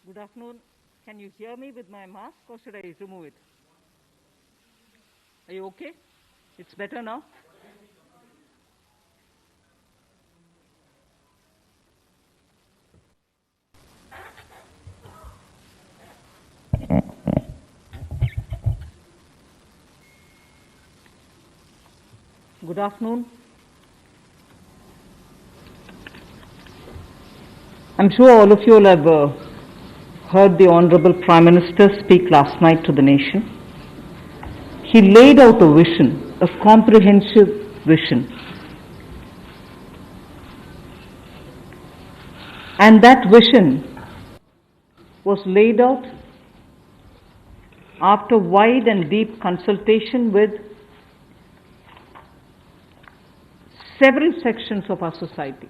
Good afternoon. Can you hear me with my mask or should I remove it? Are you okay? It's better now? Good afternoon. I'm sure all of you will have heard the Honorable Prime Minister speak last night to the nation. He laid out a vision, a comprehensive vision. And that vision was laid out after wide and deep consultation with several sections of our society.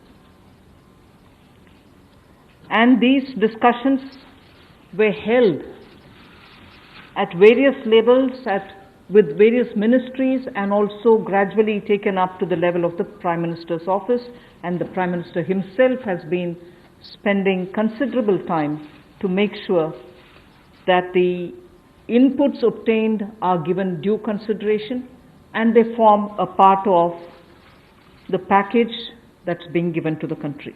And these discussions were held at various levels, with various ministries, and also gradually taken up to the level of the Prime Minister's office, and the Prime Minister himself has been spending considerable time to make sure that the inputs obtained are given due consideration and they form a part of the package that's being given to the country.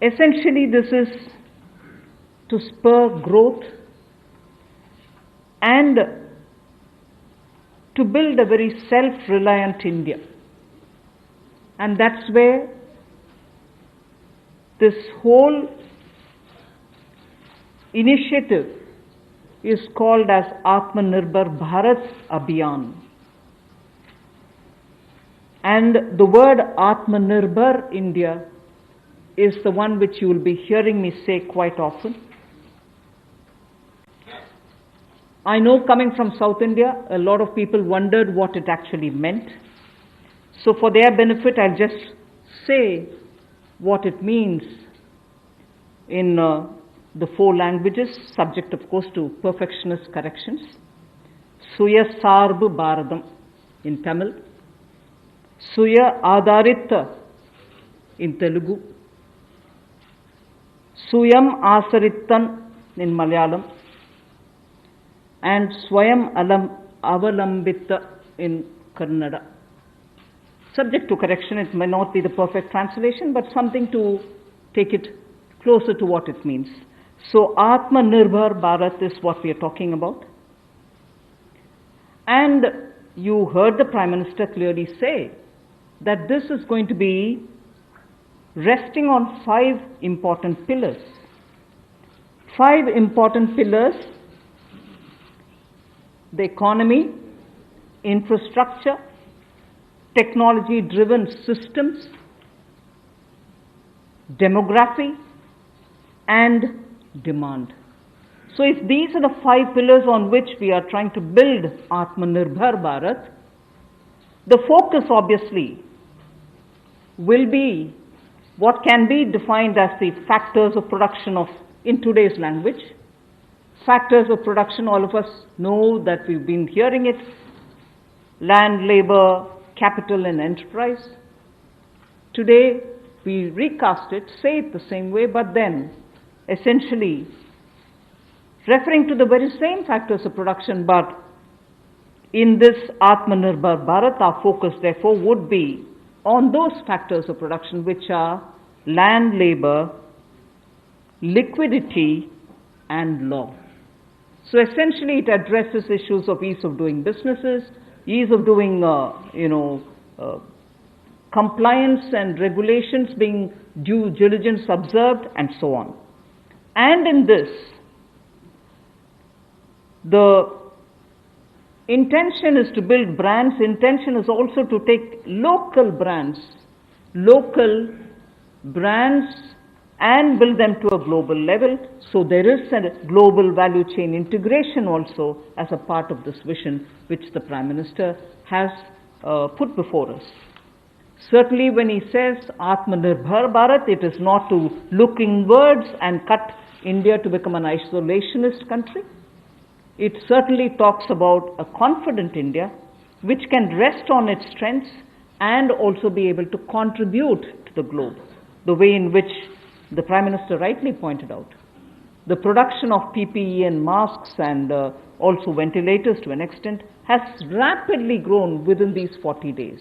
Essentially, this is to spur growth and to build a very self-reliant India. And that's where this whole initiative is called as Atmanirbhar Bharat Abhiyan. And the word Atmanirbhar India is the one which you will be hearing me say quite often. I know, coming from South India, a lot of people wondered what it actually meant. So for their benefit, I'll just say what it means in the 4 languages, subject of course to perfectionist corrections. Suya Sarbu Bharadam in Tamil, Suya Adharita in Telugu, Suyam Asarittan in Malayalam, and Swayam Avalambita in Kannada. Subject to correction, it may not be the perfect translation, but something to take it closer to what it means. So Atmanirbhar Bharat is what we are talking about. And you heard the Prime Minister clearly say that this is going to be resting on 5 important pillars. 5 important pillars: the economy, infrastructure, technology-driven systems, demography, and demand. So if these are the 5 pillars on which we are trying to build Atmanirbhar Bharat, the focus obviously will be what can be defined as the factors of production in today's language. Factors of production, all of us know that we've been hearing it: land, labor, capital, and enterprise. Today we recast it, say it the same way, but then essentially referring to the very same factors of production. But in this Atmanirbhar Bharat, our focus therefore would be on those factors of production which are land, labor, liquidity, and law. So essentially it addresses issues of ease of doing businesses, ease of doing compliance and regulations being due diligence observed, and so on. And in this, the intention is to build brands. Intention is also to take local brands and build them to a global level. So there is a global value chain integration also as a part of this vision which the Prime Minister has put before us. Certainly when he says Atmanirbhar Bharat, it is not to look inwards and cut India to become an isolationist country. It certainly talks about a confident India which can rest on its strengths and also be able to contribute the globe, the way in which the Prime Minister rightly pointed out. The production of PPE and masks and also ventilators to an extent has rapidly grown within these 40 days.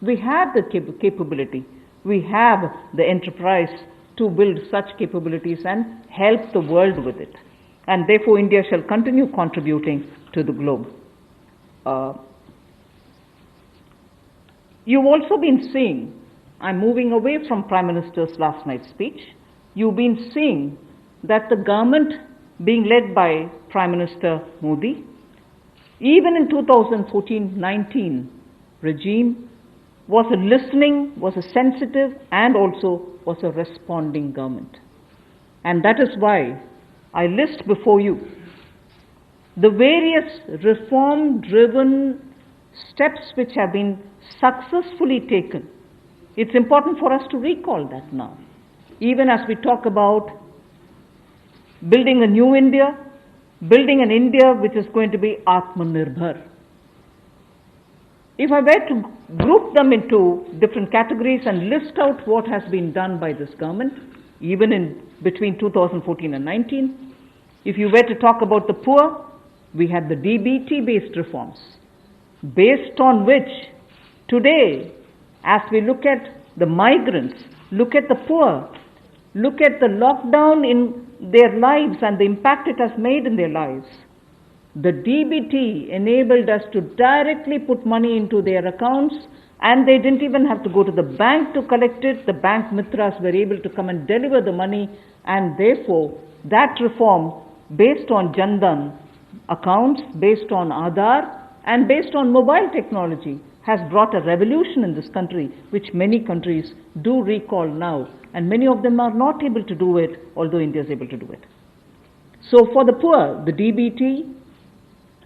We have the capability, we have the enterprise to build such capabilities and help the world with it. And therefore India shall continue contributing to the globe. You've also been seeing, I'm moving away from Prime Minister's last night's speech, you've been seeing that the government being led by Prime Minister Modi, even in 2014-19 regime, was a listening, was a sensitive, and also was a responding government. And that is why I list before you the various reform-driven steps which have been successfully taken. It's important for us to recall that now, even as we talk about building a new India, building an India which is going to be Atmanirbhar. If I were to group them into different categories and list out what has been done by this government, even in between 2014 and 19, if you were to talk about the poor, we had the DBT-based reforms, based on which today, as we look at the migrants, look at the poor, look at the lockdown in their lives and the impact it has made in their lives, the DBT enabled us to directly put money into their accounts, and they didn't even have to go to the bank to collect it. The bank mitras were able to come and deliver the money, and therefore that reform based on Jandan accounts, based on Aadhaar, and based on mobile technology has brought a revolution in this country, which many countries do recall now, and many of them are not able to do it, although India is able to do it. So for the poor, the DBT,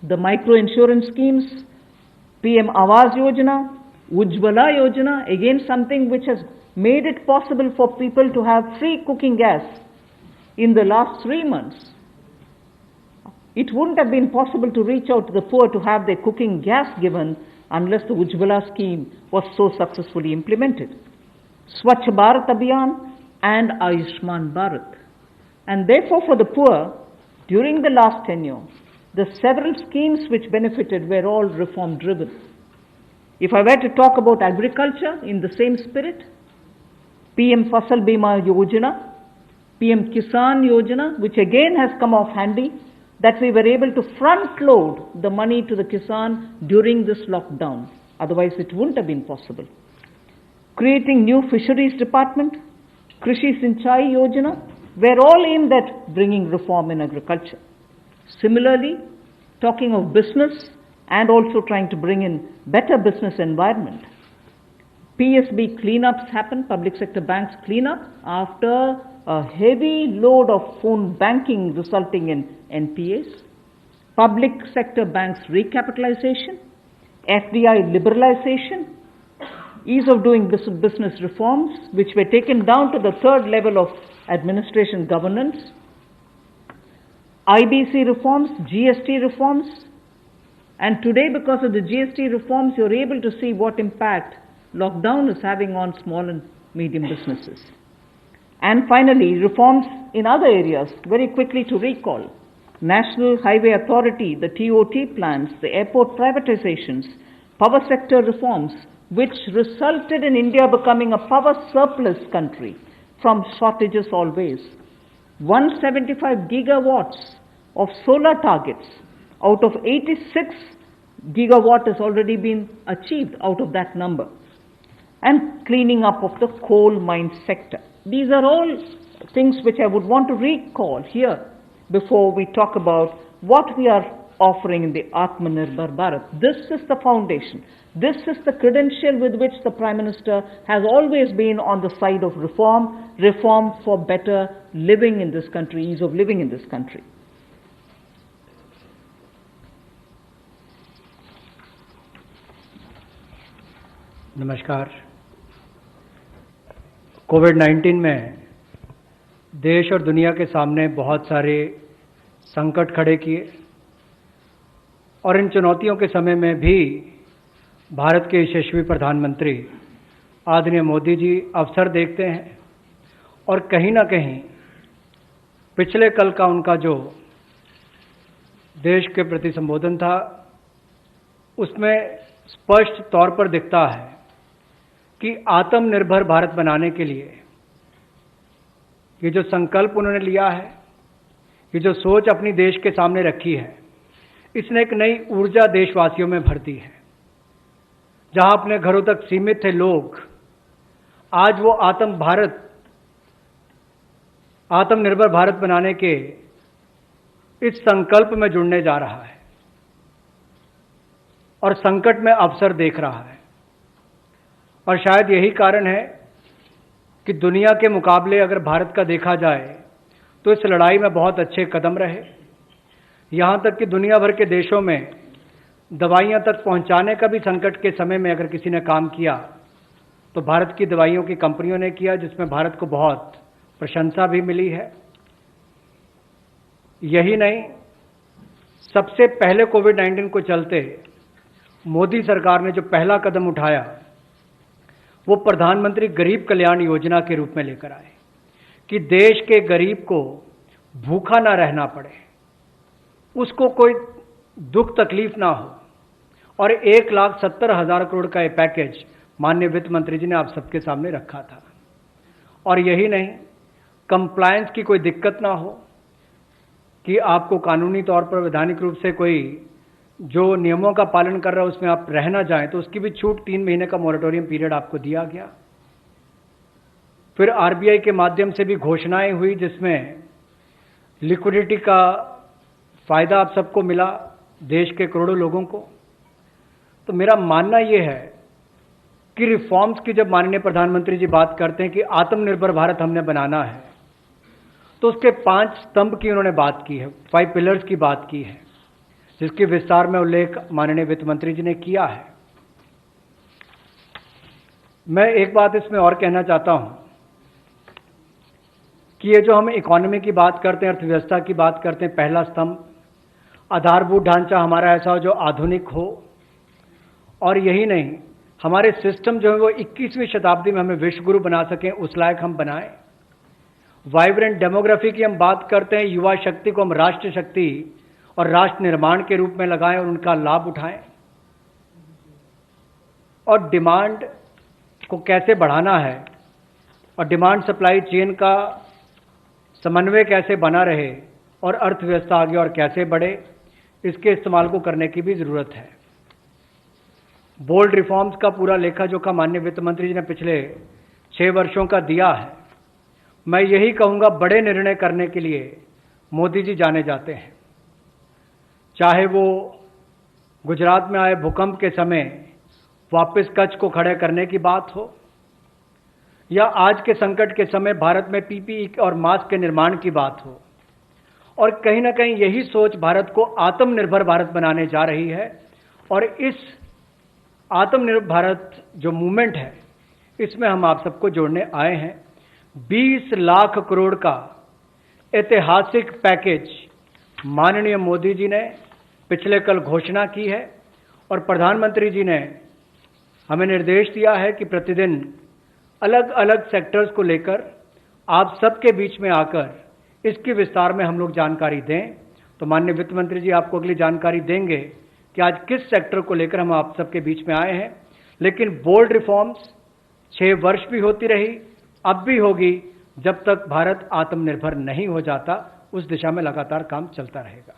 the micro-insurance schemes, PM Awas Yojana, Ujjwala Yojana, again something which has made it possible for people to have free cooking gas in the last 3 months. It wouldn't have been possible to reach out to the poor to have their cooking gas given unless the Ujjwala scheme was so successfully implemented. Swachh Bharat Abhiyan and Ayushman Bharat. And therefore for the poor, during the last tenure, the several schemes which benefited were all reform driven. If I were to talk about agriculture in the same spirit, PM Fasal Bima Yojana, PM Kisan Yojana, which again has come off handy, that we were able to front load the money to the Kisan during this lockdown. Otherwise it wouldn't have been possible. Creating new fisheries department, Krishi Sinchai Yojana, were all aimed at bringing reform in agriculture. Similarly, talking of business and also trying to bring in better business environment. PSB cleanups happened, public sector banks cleanup, after a heavy load of phone banking resulting in NPAs. Public sector banks recapitalization, FDI liberalization, ease of doing business reforms, which were taken down to the third level of administration governance, IBC reforms, GST reforms, and today because of the GST reforms you're able to see what impact lockdown is having on small and medium businesses. And finally, reforms in other areas, very quickly to recall. National Highway Authority, the TOT plans, the airport privatizations, power sector reforms, which resulted in India becoming a power surplus country from shortages always. 175 gigawatts of solar targets out of 86 gigawatt has already been achieved out of that number. And cleaning up of the coal mine sector. These are all things which I would want to recall here before we talk about what we are offering in the Atmanirbhar Bharat. This is the foundation. This is the credential with which the Prime Minister has always been on the side of reform, reform for better living in this country, ease of living in this country. नमस्कार। कोविड-19 में देश और दुनिया के सामने बहुत सारे संकट खड़े किए और इन चुनौतियों के समय में भी भारत के यशस्वी प्रधानमंत्री आदरणीय मोदी जी अवसर देखते हैं और कहीं ना कहीं पिछले कल का उनका जो देश के प्रति संबोधन था उसमें स्पष्ट तौर पर दिखता है कि आत्मनिर्भर भारत बनाने के लिए ये जो संकल्प उन्होंने लिया है, ये जो सोच अपनी देश के सामने रखी है, इसने एक नई ऊर्जा देशवासियों में भर दी है। जहां अपने घरों तक सीमित थे लोग, आज वो आत्मनिर्भर भारत बनाने के इस संकल्प में जुड़ने जा रहा है और संकट में अवसर देख रहा है। और शायद यही कारण है कि दुनिया के मुकाबले अगर भारत का देखा जाए तो इस लड़ाई में बहुत अच्छे कदम रहे। यहाँ तक कि दुनिया भर के देशों में दवाइयाँ तक पहुँचाने का भी संकट के समय में अगर किसी ने काम किया तो भारत की दवाइयों की कंपनियों ने किया, जिसमें भारत को बहुत प्रशंसा भी मिली है। यही नहीं, सबसे पहले कोविड-19 को चलते मोदी सरकार ने जो पहला कदम उठाया वो प्रधानमंत्री गरीब कल्याण योजना के रूप में लेकर आए कि देश के गरीब को भूखा ना रहना पड़े, उसको कोई दुख तकलीफ ना हो। और 1,70,000 करोड़ का ये पैकेज माननीय वित्त मंत्री जी ने आप सबके सामने रखा था। और यही नहीं, कंप्लायंस की कोई दिक्कत ना हो कि आपको कानूनी तौर पर वैधानिक रूप से कोई जो नियमों का पालन कर रहा है उसमें आप रह ना जाएं, तो उसकी भी छूट 3 महीने का मोरेटोरियम पीरियड आपको दिया गया। फिर आरबीआई के माध्यम से भी घोषणाएं हुई जिसमें लिक्विडिटी का फायदा आप सबको मिला, देश के करोड़ों लोगों को। तो मेरा मानना यह है कि रिफॉर्म्स की जब माननीय प्रधानमंत्री जी बात करते हैं कि आत्मनिर्भर भारत हमने बनाना है, तो उसके 5 स्तंभ की उन्होंने बात की है, 5 पिलर्स की बात की है, जिसके विस्तार में उल्लेख माननीय वित्त मंत्री जी ने किया है। मैं एक बात इसमें और कहना चाहता हूं कि ये जो हम इकोनॉमी की बात करते हैं, अर्थव्यवस्था की बात करते हैं, पहला स्तंभ आधारभूत ढांचा हमारा ऐसा हो जो आधुनिक हो। और यही नहीं, हमारे सिस्टम जो है वो 21वीं शताब्दी में हमें विश्व गुरु बना सकें, उस लायक हम बनाएं। वाइब्रेंट डेमोग्राफी की हम बात करते हैं, युवा शक्ति को हम राष्ट्र शक्ति और राष्ट्र निर्माण के रूप में लगाएं और उनका लाभ उठाएं। और डिमांड को कैसे बढ़ाना है और डिमांड सप्लाई चेन का समन्वय कैसे बना रहे और अर्थव्यवस्था आगे और कैसे बढ़े, इसके इस्तेमाल को करने की भी जरूरत है। बोल्ड रिफॉर्म्स का पूरा लेखा जोखा माननीय वित्त मंत्री जी ने पिछले 6 वर्षों का दिया है। मैं यही कहूंगा, बड़े निर्णय करने के लिए मोदी जी जाने जाते हैं। चाहे वो गुजरात में आए भूकंप के समय वापस कच्छ को खड़े करने की बात हो, या आज के संकट के समय भारत में पीपीई और मास्क के निर्माण की बात हो। और कहीं ना कहीं यही सोच भारत को आत्मनिर्भर भारत बनाने जा रही है। और इस आत्मनिर्भर भारत जो मूवमेंट है, इसमें हम आप सबको जोड़ने आए हैं। 20 लाख करोड़ का ऐतिहासिक पैकेज माननीय मोदी जी ने पिछले कल घोषणा की है और प्रधानमंत्री जी ने हमें निर्देश दिया है कि प्रतिदिन अलग अलग सेक्टर्स को लेकर आप सबके बीच में आकर इसके विस्तार में हम लोग जानकारी दें। तो माननीय वित्त मंत्री जी आपको अगली जानकारी देंगे कि आज किस सेक्टर को लेकर हम आप सबके बीच में आए हैं। लेकिन बोल्ड रिफॉर्म्स 6 वर्ष भी होती रही, अब भी होगी, जब तक भारत आत्मनिर्भर नहीं हो जाता, उस दिशा में लगातार काम चलता रहेगा।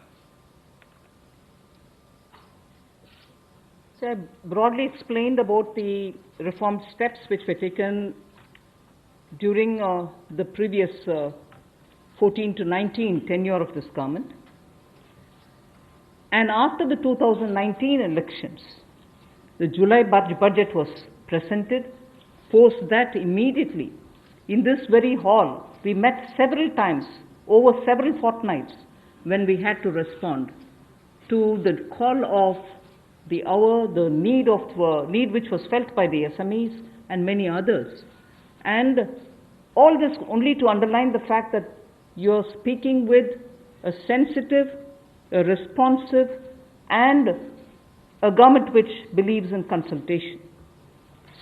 So I broadly explained about the reform steps which were taken during the previous 14 to 19 tenure of this government. And after the 2019 elections, the July budget was presented. Post that, immediately, in this very hall, we met several times, over several fortnights, when we had to respond to the call of the hour, the need which was felt by the SMEs and many others. And all this only to underline the fact that you're speaking with a sensitive, a responsive, and a government which believes in consultation.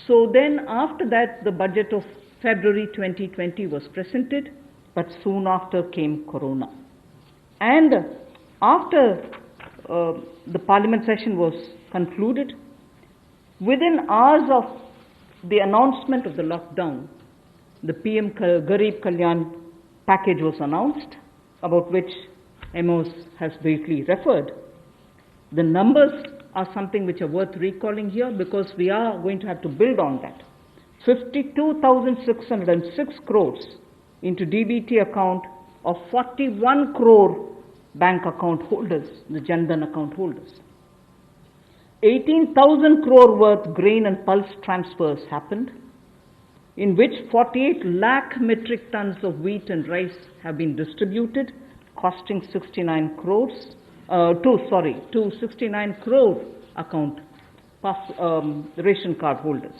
So then after that, the budget of February 2020 was presented, but soon after came Corona. And after the parliament session was concluded, within hours of the announcement of the lockdown, the PM Garib Kalyan package was announced, about which Amos has briefly referred. The numbers are something which are worth recalling here because we are going to have to build on that. 52,606 crores into DBT account of 41 crore bank account holders, the Jan Dhan account holders. 18,000 crore worth grain and pulse transfers happened, in which 48 lakh metric tons of wheat and rice have been distributed, costing 69 crores, to 69 crore account ration card holders.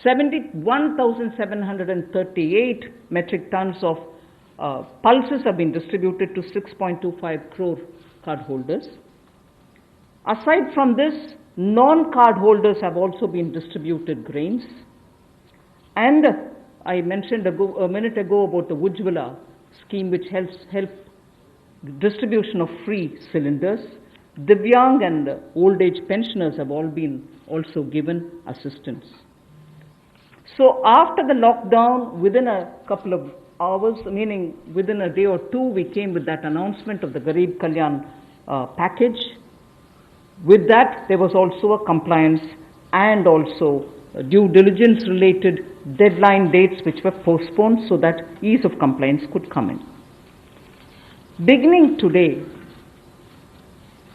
71,738 metric tons of pulses have been distributed to 6.25 crore card holders. Aside from this, non-card holders have also been distributed grains. And I mentioned a minute ago about the Ujjwala scheme, which helps distribution of free cylinders. Divyang and old age pensioners have all been also given assistance. So after the lockdown, within a couple of hours, meaning within a day or two, we came with that announcement of the Garib Kalyan package. With that, there was also a compliance and also due diligence related deadline dates which were postponed so that ease of compliance could come in. Beginning today,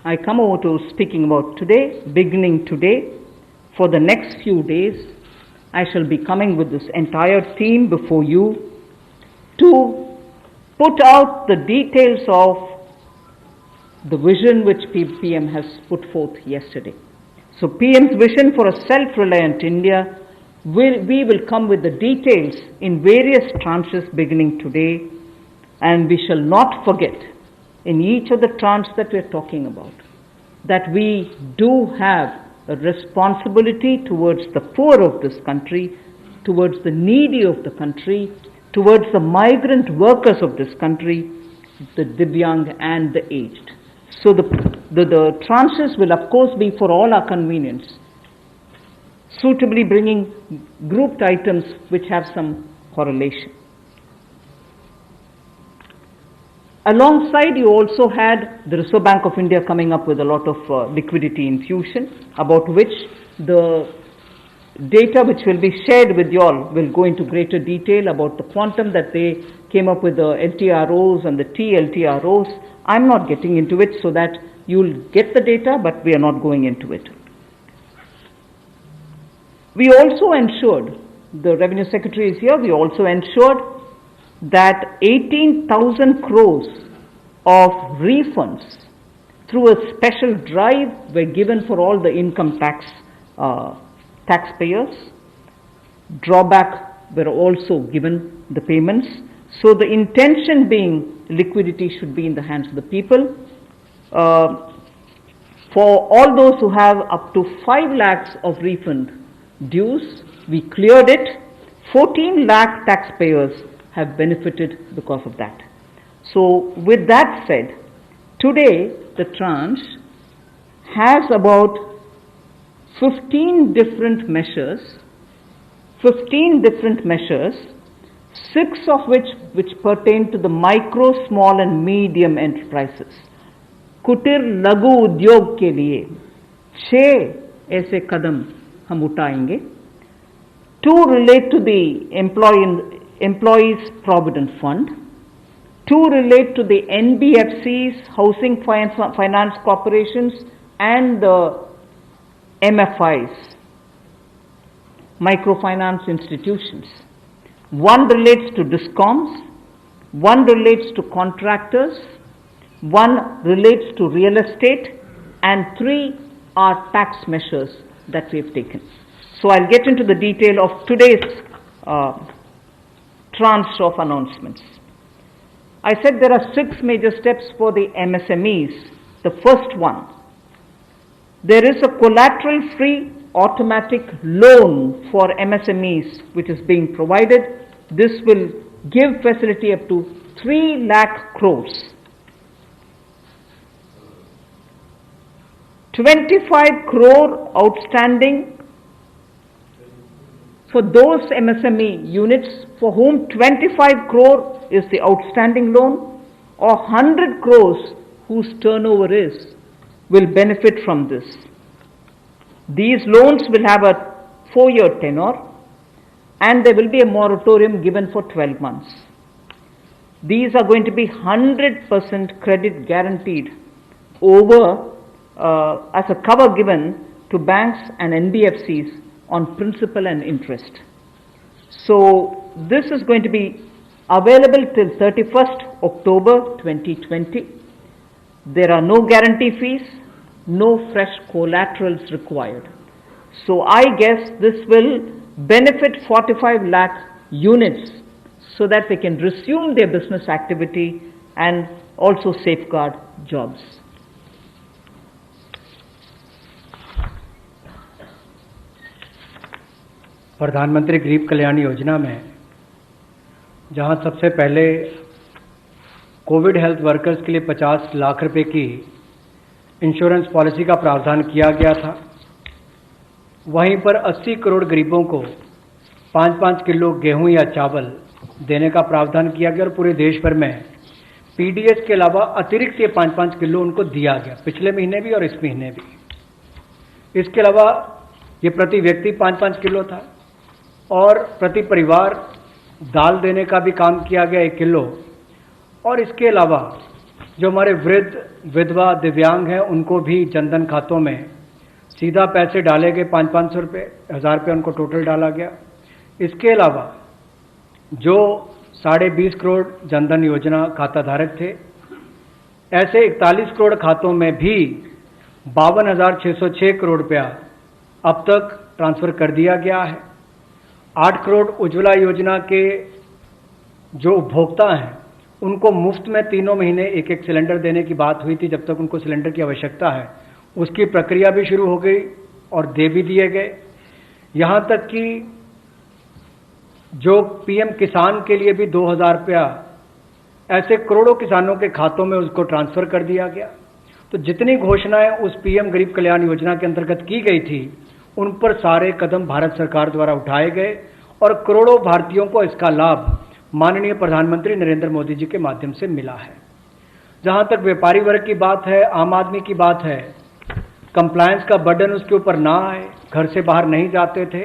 I come over to speaking about today. Beginning today, for the next few days, I shall be coming with this entire team before you to put out the details of the vision which PM has put forth yesterday. So PM's vision for a self-reliant India, we will come with the details in various tranches beginning today, and we shall not forget in each of the tranches that we are talking about that we do have a responsibility towards the poor of this country, towards the needy of the country, towards the migrant workers of this country, the Divyang and the aged. So the tranches will of course be for all our convenience, suitably bringing grouped items which have some correlation. Alongside, you also had the Reserve Bank of India coming up with a lot of liquidity infusion, about which the data which will be shared with you all will go into greater detail about the quantum that they came up with, the LTROs and the TLTROs. I'm not getting into it so that you'll get the data, but we are not going into it. We also ensured, the Revenue Secretary is here, we also ensured that 18,000 crores of refunds through a special drive were given for all the income taxpayers. Drawback were also given the payments. So the intention being liquidity should be in the hands of the people. For all those who have up to 5 lakhs of refund dues, we cleared it. 14 lakh taxpayers have benefited because of that. So with that said, today the tranche has about 15 different measures, 6 of which pertain to the micro, small and medium enterprises. कुटीर लघु उद्योग के लिए 6 ऐसे कदम हम उठाएंगे. 2 relate to the Employees Provident Fund. 2 relate to the Nbfcs, Housing Finance Corporations and the MFIs, microfinance institutions. 1 relates to DISCOMs, 1 relates to contractors, 1 relates to real estate, and 3 are tax measures that we have taken. So I'll get into the detail of today's tranche of announcements. I said there are 6 major steps for the MSMEs. The first one, there is a collateral-free automatic loan for MSMEs which is being provided. This will give facility up to 3 lakh crores. 25 crore outstanding for those MSME units for whom 25 crore is the outstanding loan, or 100 crores whose turnover will benefit from this. These loans will have a 4-year tenure and there will be a moratorium given for 12 months. These are going to be 100% credit guaranteed over as a cover given to banks and Nbfcs on principal and interest. So this is going to be available till 31st October 2020. There are no guarantee fees, no fresh collaterals required. So I guess this will benefit 45 lakh units so that they can resume their business activity and also safeguard jobs. प्रधानमंत्री गरीब कल्याण योजना में जहां सबसे पहले Covid health workers के लिए 50 लाख रुपए की इंश्योरेंस पॉलिसी का प्रावधान किया गया था, वहीं पर 80 करोड़ गरीबों को 5-5 किलो गेहूं या चावल देने का प्रावधान किया गया और पूरे देश भर में पीडीएस के अलावा अतिरिक्त ये 5-5 किलो उनको दिया गया, पिछले महीने भी और इस महीने भी। इसके अलावा ये प्रति व्यक्ति 5-5 किलो था और प्रति परिवार दाल देने का भी काम किया गया 1 किलो, और इसके अलावा जो हमारे वृद्ध, विधवा, दिव्यांग हैं उनको भी जनधन खातों में सीधा पैसे डाले गए, 500-500 रुपये, 1000 रुपये उनको टोटल डाला गया। इसके अलावा जो 20.5 करोड़ जनधन योजना खाता धारक थे, ऐसे 41 करोड़ खातों में भी 52,606 करोड़ रुपया अब तक ट्रांसफ़र कर दिया गया है। 8 करोड़ उज्ज्वला योजना के जो उपभोक्ता हैं उनको मुफ्त में 3 महीने एक सिलेंडर देने की बात हुई थी, जब तक उनको सिलेंडर की आवश्यकता है। उसकी प्रक्रिया भी शुरू हो गई और दे भी दिए गए। यहाँ तक कि जो पीएम किसान के लिए भी 2,000 रुपया ऐसे करोड़ों किसानों के खातों में उसको ट्रांसफ़र कर दिया गया। तो जितनी घोषणाएं उस पीएम गरीब कल्याण योजना के अंतर्गत की गई थी, उन पर सारे कदम भारत सरकार द्वारा उठाए गए और करोड़ों भारतीयों को इसका लाभ माननीय प्रधानमंत्री नरेंद्र मोदी जी के माध्यम से मिला है। जहां तक व्यापारी वर्ग की बात है, आम आदमी की बात है, कंप्लायंस का बर्डन उसके ऊपर ना आए, घर से बाहर नहीं जाते थे,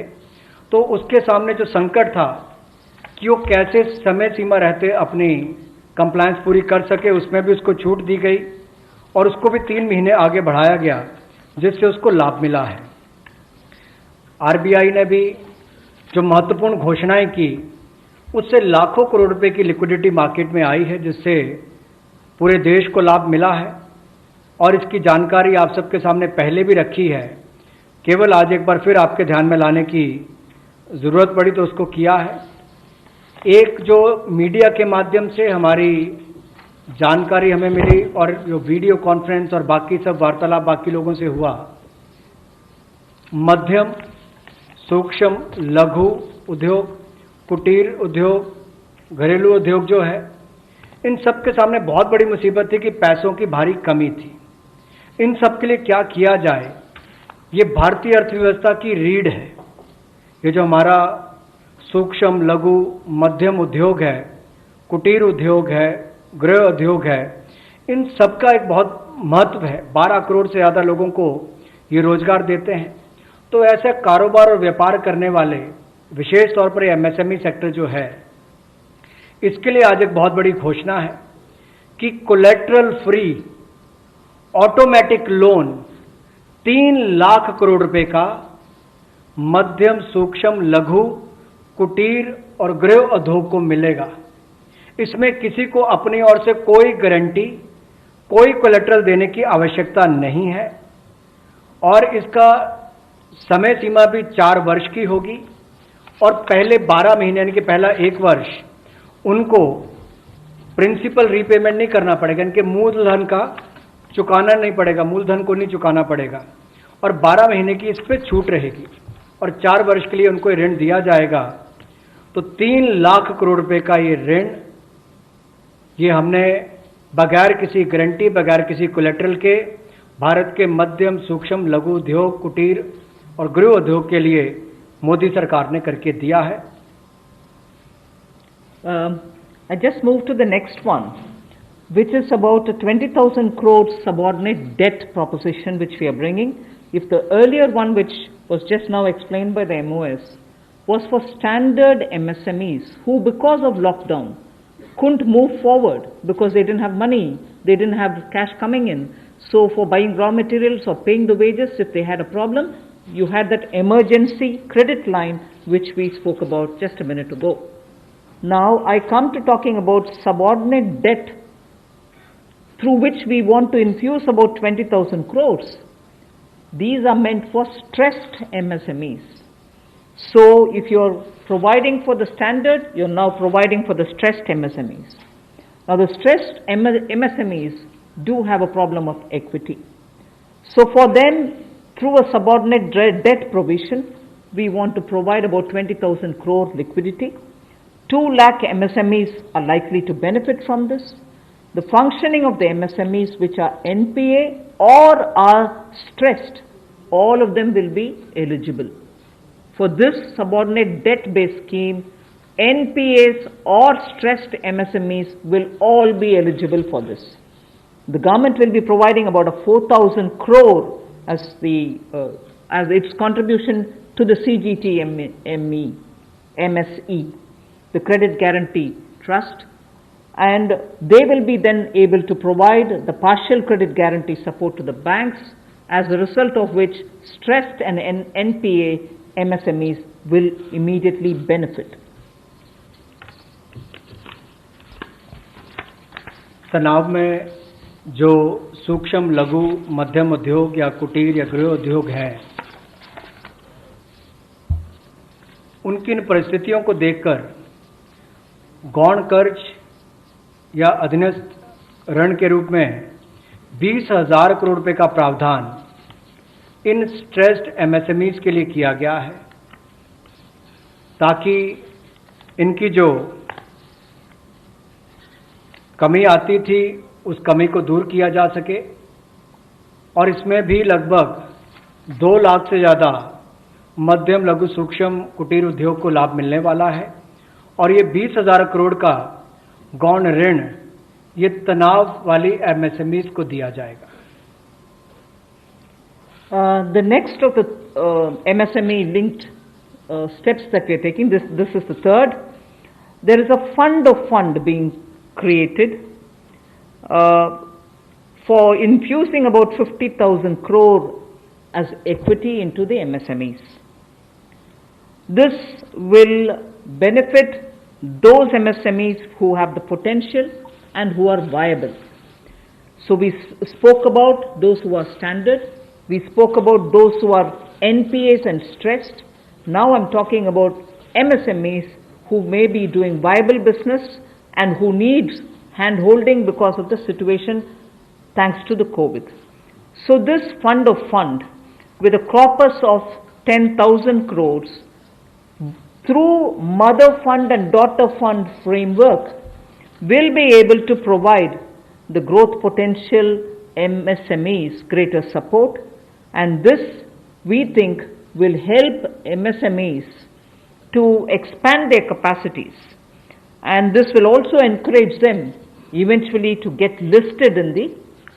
तो उसके सामने जो संकट था कि वो कैसे समय सीमा रहते अपनी कंप्लायंस पूरी कर सके, उसमें भी उसको छूट दी गई और उसको भी 3 महीने आगे बढ़ाया गया, जिससे उसको लाभ मिला है। आरबीआई ने भी जो महत्वपूर्ण घोषणाएं की, उससे लाखों करोड़ रुपए की लिक्विडिटी मार्केट में आई है, जिससे पूरे देश को लाभ मिला है और इसकी जानकारी आप सबके सामने पहले भी रखी है। केवल आज एक बार फिर आपके ध्यान में लाने की ज़रूरत पड़ी तो उसको किया है। एक जो मीडिया के माध्यम से हमारी जानकारी हमें मिली और जो वीडियो कॉन्फ्रेंस और बाकी सब वार्तालाप बाकी लोगों से हुआ, मध्यम, सूक्ष्म, लघु उद्योग, कुटीर उद्योग, घरेलू उद्योग जो है, इन सब के सामने बहुत बड़ी मुसीबत थी कि पैसों की भारी कमी थी। इन सब के लिए क्या किया जाए, ये भारतीय अर्थव्यवस्था की रीढ़ है। ये जो हमारा सूक्ष्म, लघु, मध्यम उद्योग है, कुटीर उद्योग है, गृह उद्योग है, इन सब का एक बहुत महत्व है। 12 करोड़ से ज़्यादा लोगों को ये रोजगार देते हैं। तो ऐसे कारोबार और व्यापार करने वाले, विशेष तौर पर एमएसएमई सेक्टर जो है, इसके लिए आज एक बहुत बड़ी घोषणा है कि collateral free automatic loan 3 lakh crore रुपए का मध्यम, सूक्ष्म, लघु, कुटीर और गृह उद्योग को मिलेगा। इसमें किसी को अपनी ओर से कोई गारंटी, कोई कोलेटरल देने की आवश्यकता नहीं है और इसका समय सीमा भी 4 वर्ष की होगी और पहले 12 महीने यानी कि पहला 1 वर्ष उनको प्रिंसिपल रीपेमेंट नहीं करना पड़ेगा, इनके मूलधन का चुकाना नहीं पड़ेगा, मूलधन को नहीं चुकाना पड़ेगा और 12 महीने की इस पे छूट रहेगी और 4 वर्ष के लिए उनको ऋण दिया जाएगा। तो 3 लाख करोड़ रुपए का ये ऋण, ये हमने बगैर किसी गारंटी, बगैर किसी कोलेटरल के भारत के मध्यम, सूक्ष्म, लघु उद्योग, कुटीर और गृह उद्योग के लिए मोदी सरकार ने करके दिया है। I just move to the next one, which is about a 20,000 crore subordinate debt proposition which we are bringing. If the earlier one, which was just now explained by the MOS, was for standard MSMEs who, because of lockdown, couldn't move forward because they didn't have money, they didn't have cash coming in. So for buying raw materials or paying the wages, if they had a problem, you had that emergency credit line which we spoke about just a minute ago. Now I come to talking about subordinate debt through which we want to infuse about 20,000 crores. These are meant for stressed MSMEs. So if you're providing for the standard, you're now providing for the stressed MSMEs. Now the stressed MSMEs do have a problem of equity. So for them, through a subordinate debt provision, we want to provide about 20,000 crore liquidity. 2 lakh MSMEs are likely to benefit from this. The functioning of the MSMEs which are NPA or are stressed, all of them will be eligible. For this subordinate debt-based scheme, NPAs or stressed MSMEs will all be eligible for this. The government will be providing about a 4,000 crore as its contribution to the MSE, the Credit Guarantee Trust, and they will be then able to provide the partial credit guarantee support to the banks, as a result of which stressed and NPA MSMEs will immediately benefit. तनाव में जो सूक्ष्म, लघु, मध्यम उद्योग या कुटीर या गृह उद्योग हैं, उनकी इन परिस्थितियों को देखकर गौण कर्ज या अधीनस्थ ऋण के रूप में 20,000 करोड़ रुपए का प्रावधान इन स्ट्रेस्ड एमएसएमईज के लिए किया गया है, ताकि इनकी जो कमी आती थी उस कमी को दूर किया जा सके। और इसमें भी लगभग 2 लाख से ज़्यादा मध्यम, लघु, सूक्ष्म, कुटीर उद्योग को लाभ मिलने वाला है। और ये 20,000 करोड़ का गौण ऋण ये तनाव वाली एमएसएमईज को दिया जाएगा। The next of the MSME linked steps that we are taking, this is the third. There is a fund being created for infusing about 50,000 crore as equity into the MSMEs. This will benefit those MSMEs who have the potential and who are viable. So we spoke about those who are standard, we spoke about those who are NPAs and stressed. Now I'm talking about MSMEs who may be doing viable business and who needs hand-holding because of the situation thanks to the COVID. So this fund with a corpus of 10,000 crores through mother fund and daughter fund framework will be able to provide the growth potential MSMEs greater support, and this we think will help MSMEs to expand their capacities, and this will also encourage them eventually to get listed in the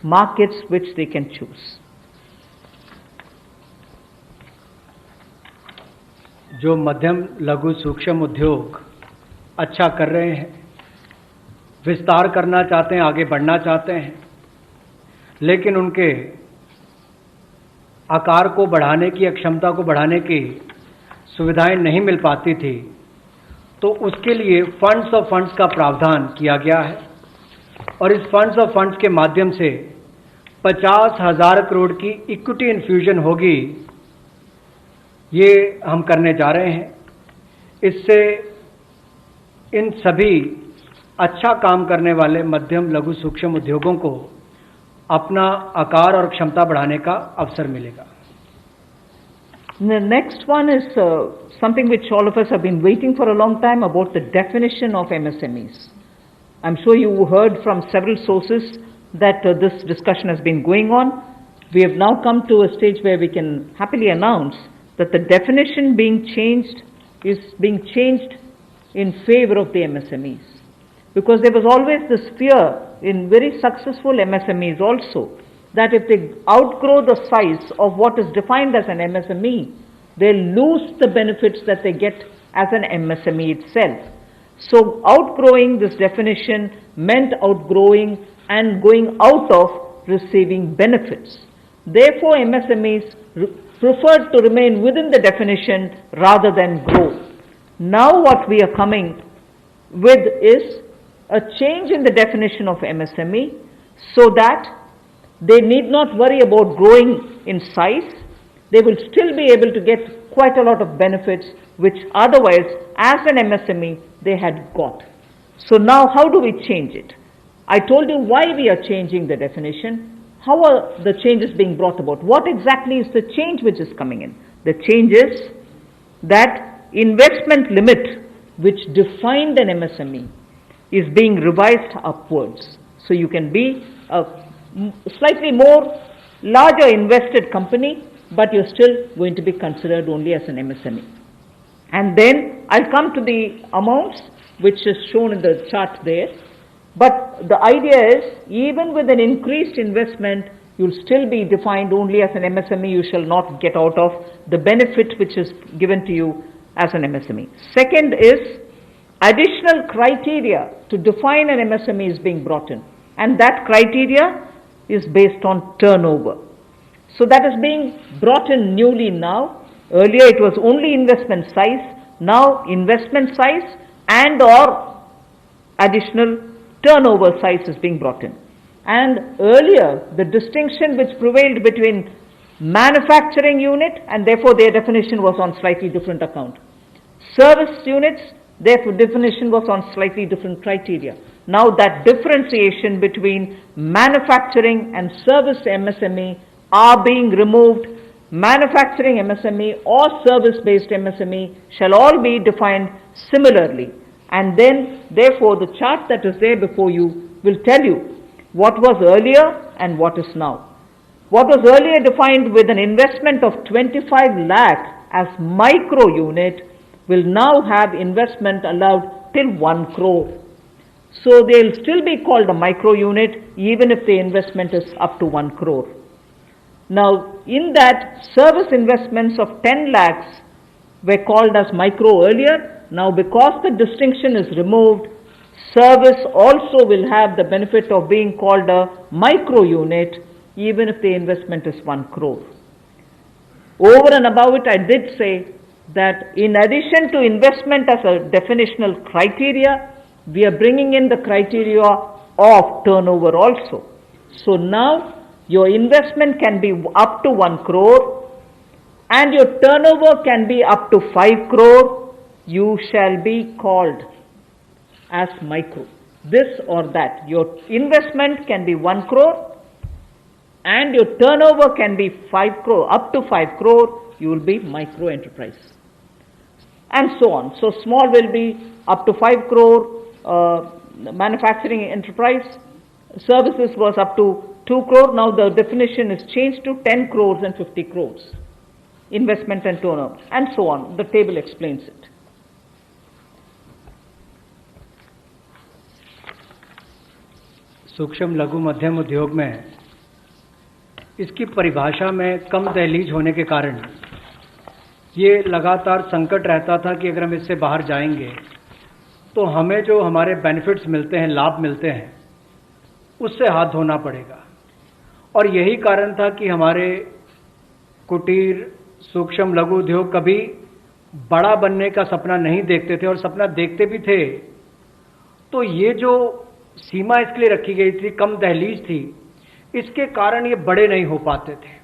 markets which they can choose. जो मध्यम, लघु, सूक्ष्म उद्योग अच्छा कर रहे हैं, विस्तार करना चाहते हैं, आगे बढ़ना चाहते हैं, लेकिन उनके आकार को बढ़ाने की, क्षमता को बढ़ाने की सुविधाएं नहीं मिल पाती थी, तो उसके लिए फंड्स ऑफ फंड्स का प्रावधान किया गया है। और इस फंड्स ऑफ फंड्स के माध्यम से 50,000 करोड़ की इक्विटी इन्फ्यूजन होगी, ये हम करने जा रहे हैं। इससे इन सभी अच्छा काम करने वाले मध्यम, लघु, सूक्ष्म उद्योगों को अपना आकार और क्षमता बढ़ाने का अवसर मिलेगा। The next one is something which all of us have been waiting for a long time, about the definition of MSMEs. I'm sure you heard from several sources that this discussion has been going on. We have now come to a stage where we can happily announce that the definition being changed is being changed in favor of the MSMEs. Because there was always this fear in very successful MSMEs also, that if they outgrow the size of what is defined as an MSME, they lose the benefits that they get as an MSME itself. So outgrowing this definition meant outgrowing and going out of receiving benefits. Therefore, MSMEs preferred to remain within the definition rather than grow. Now what we are coming with is a change in the definition of MSME so that they need not worry about growing in size. They will still be able to get quite a lot of benefits which otherwise as an MSME they had got. So now how do we change it? I told you why we are changing the definition. How are the changes being brought about? What exactly is the change which is coming in? The change is that investment limit which defined an MSME is being revised upwards. So you can be a slightly more larger invested company, but you're still going to be considered only as an MSME. And then I'll come to the amounts which is shown in the chart there. But the idea is, even with an increased investment, you'll still be defined only as an MSME. You shall not get out of the benefit which is given to you as an MSME. Second is, additional criteria to define an MSME is being brought in. And that criteria is based on turnover. So that is being brought in newly now. Earlier it was only investment size. Now investment size and or additional turnover size is being brought in. And earlier the distinction which prevailed between manufacturing unit, and therefore their definition was on slightly different account. Service units, therefore definition was on slightly different criteria. Now that differentiation between manufacturing and service MSME are being removed. Manufacturing MSME or service-based MSME shall all be defined similarly. And then, therefore, the chart that is there before you will tell you what was earlier and what is now. What was earlier defined with an investment of 25 lakh as micro unit will now have investment allowed till 1 crore. So they'll still be called a micro unit even if the investment is up to 1 crore. Now, in that, service investments of 10 lakhs were called as micro earlier. Now, because the distinction is removed, service also will have the benefit of being called a micro unit even if the investment is 1 crore. Over and above it, I did say that in addition to investment as a definitional criteria, we are bringing in the criteria of turnover also. So now, your investment can be up to 1 crore and your turnover can be up to 5 crore. You shall be called as micro. This or that. Your investment can be 1 crore and your turnover can be 5 crore. Up to 5 crore, you will be micro enterprise. And so on. So small will be up to 5 crore, manufacturing enterprise. Services was up to 2 crore, now the definition is changed to 10 crores and 50 crores. Investment and turnover, and so on. The table explains it. सूक्ष्म लघु मध्यम उद्योग में इसकी परिभाषा में कम दहलीज होने के कारण ये लगातार संकट रहता था कि अगर हम इससे बाहर जाएंगे तो हमें जो हमारे बेनिफिट्स मिलते हैं, लाभ मिलते हैं, उससे हाथ धोना पड़ेगा। और यही कारण था कि हमारे कुटीर सूक्ष्म लघु उद्योग कभी बड़ा बनने का सपना नहीं देखते थे, और सपना देखते भी थे तो ये जो सीमा इसके लिए रखी गई थी, कम दहलीज थी, इसके कारण ये बड़े नहीं हो पाते थे।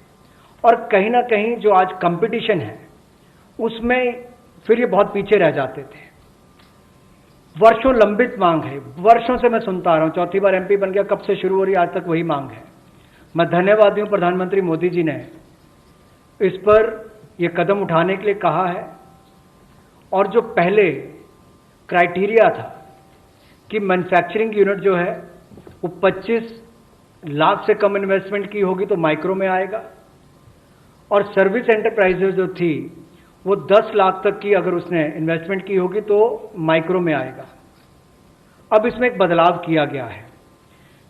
और कहीं ना कहीं जो आज कंपटीशन है उसमें फिर ये बहुत पीछे रह जाते थे। वर्षों लंबित मांग है, वर्षों से मैं सुनता आ रहा हूं, चौथी बार एमपी बन गया, कब से शुरू हो रही, आज तक वही मांग है। मैं धन्यवादी हूं प्रधानमंत्री मोदी जी ने इस पर ये कदम उठाने के लिए कहा है, और जो पहले क्राइटेरिया था कि मैन्युफैक्चरिंग यूनिट जो है वो 25 लाख से कम इन्वेस्टमेंट की होगी तो माइक्रो में आएगा, और सर्विस एंटरप्राइजेज जो थी वो 10 लाख तक की अगर उसने इन्वेस्टमेंट की होगी तो माइक्रो में आएगा। अब इसमें एक बदलाव किया गया है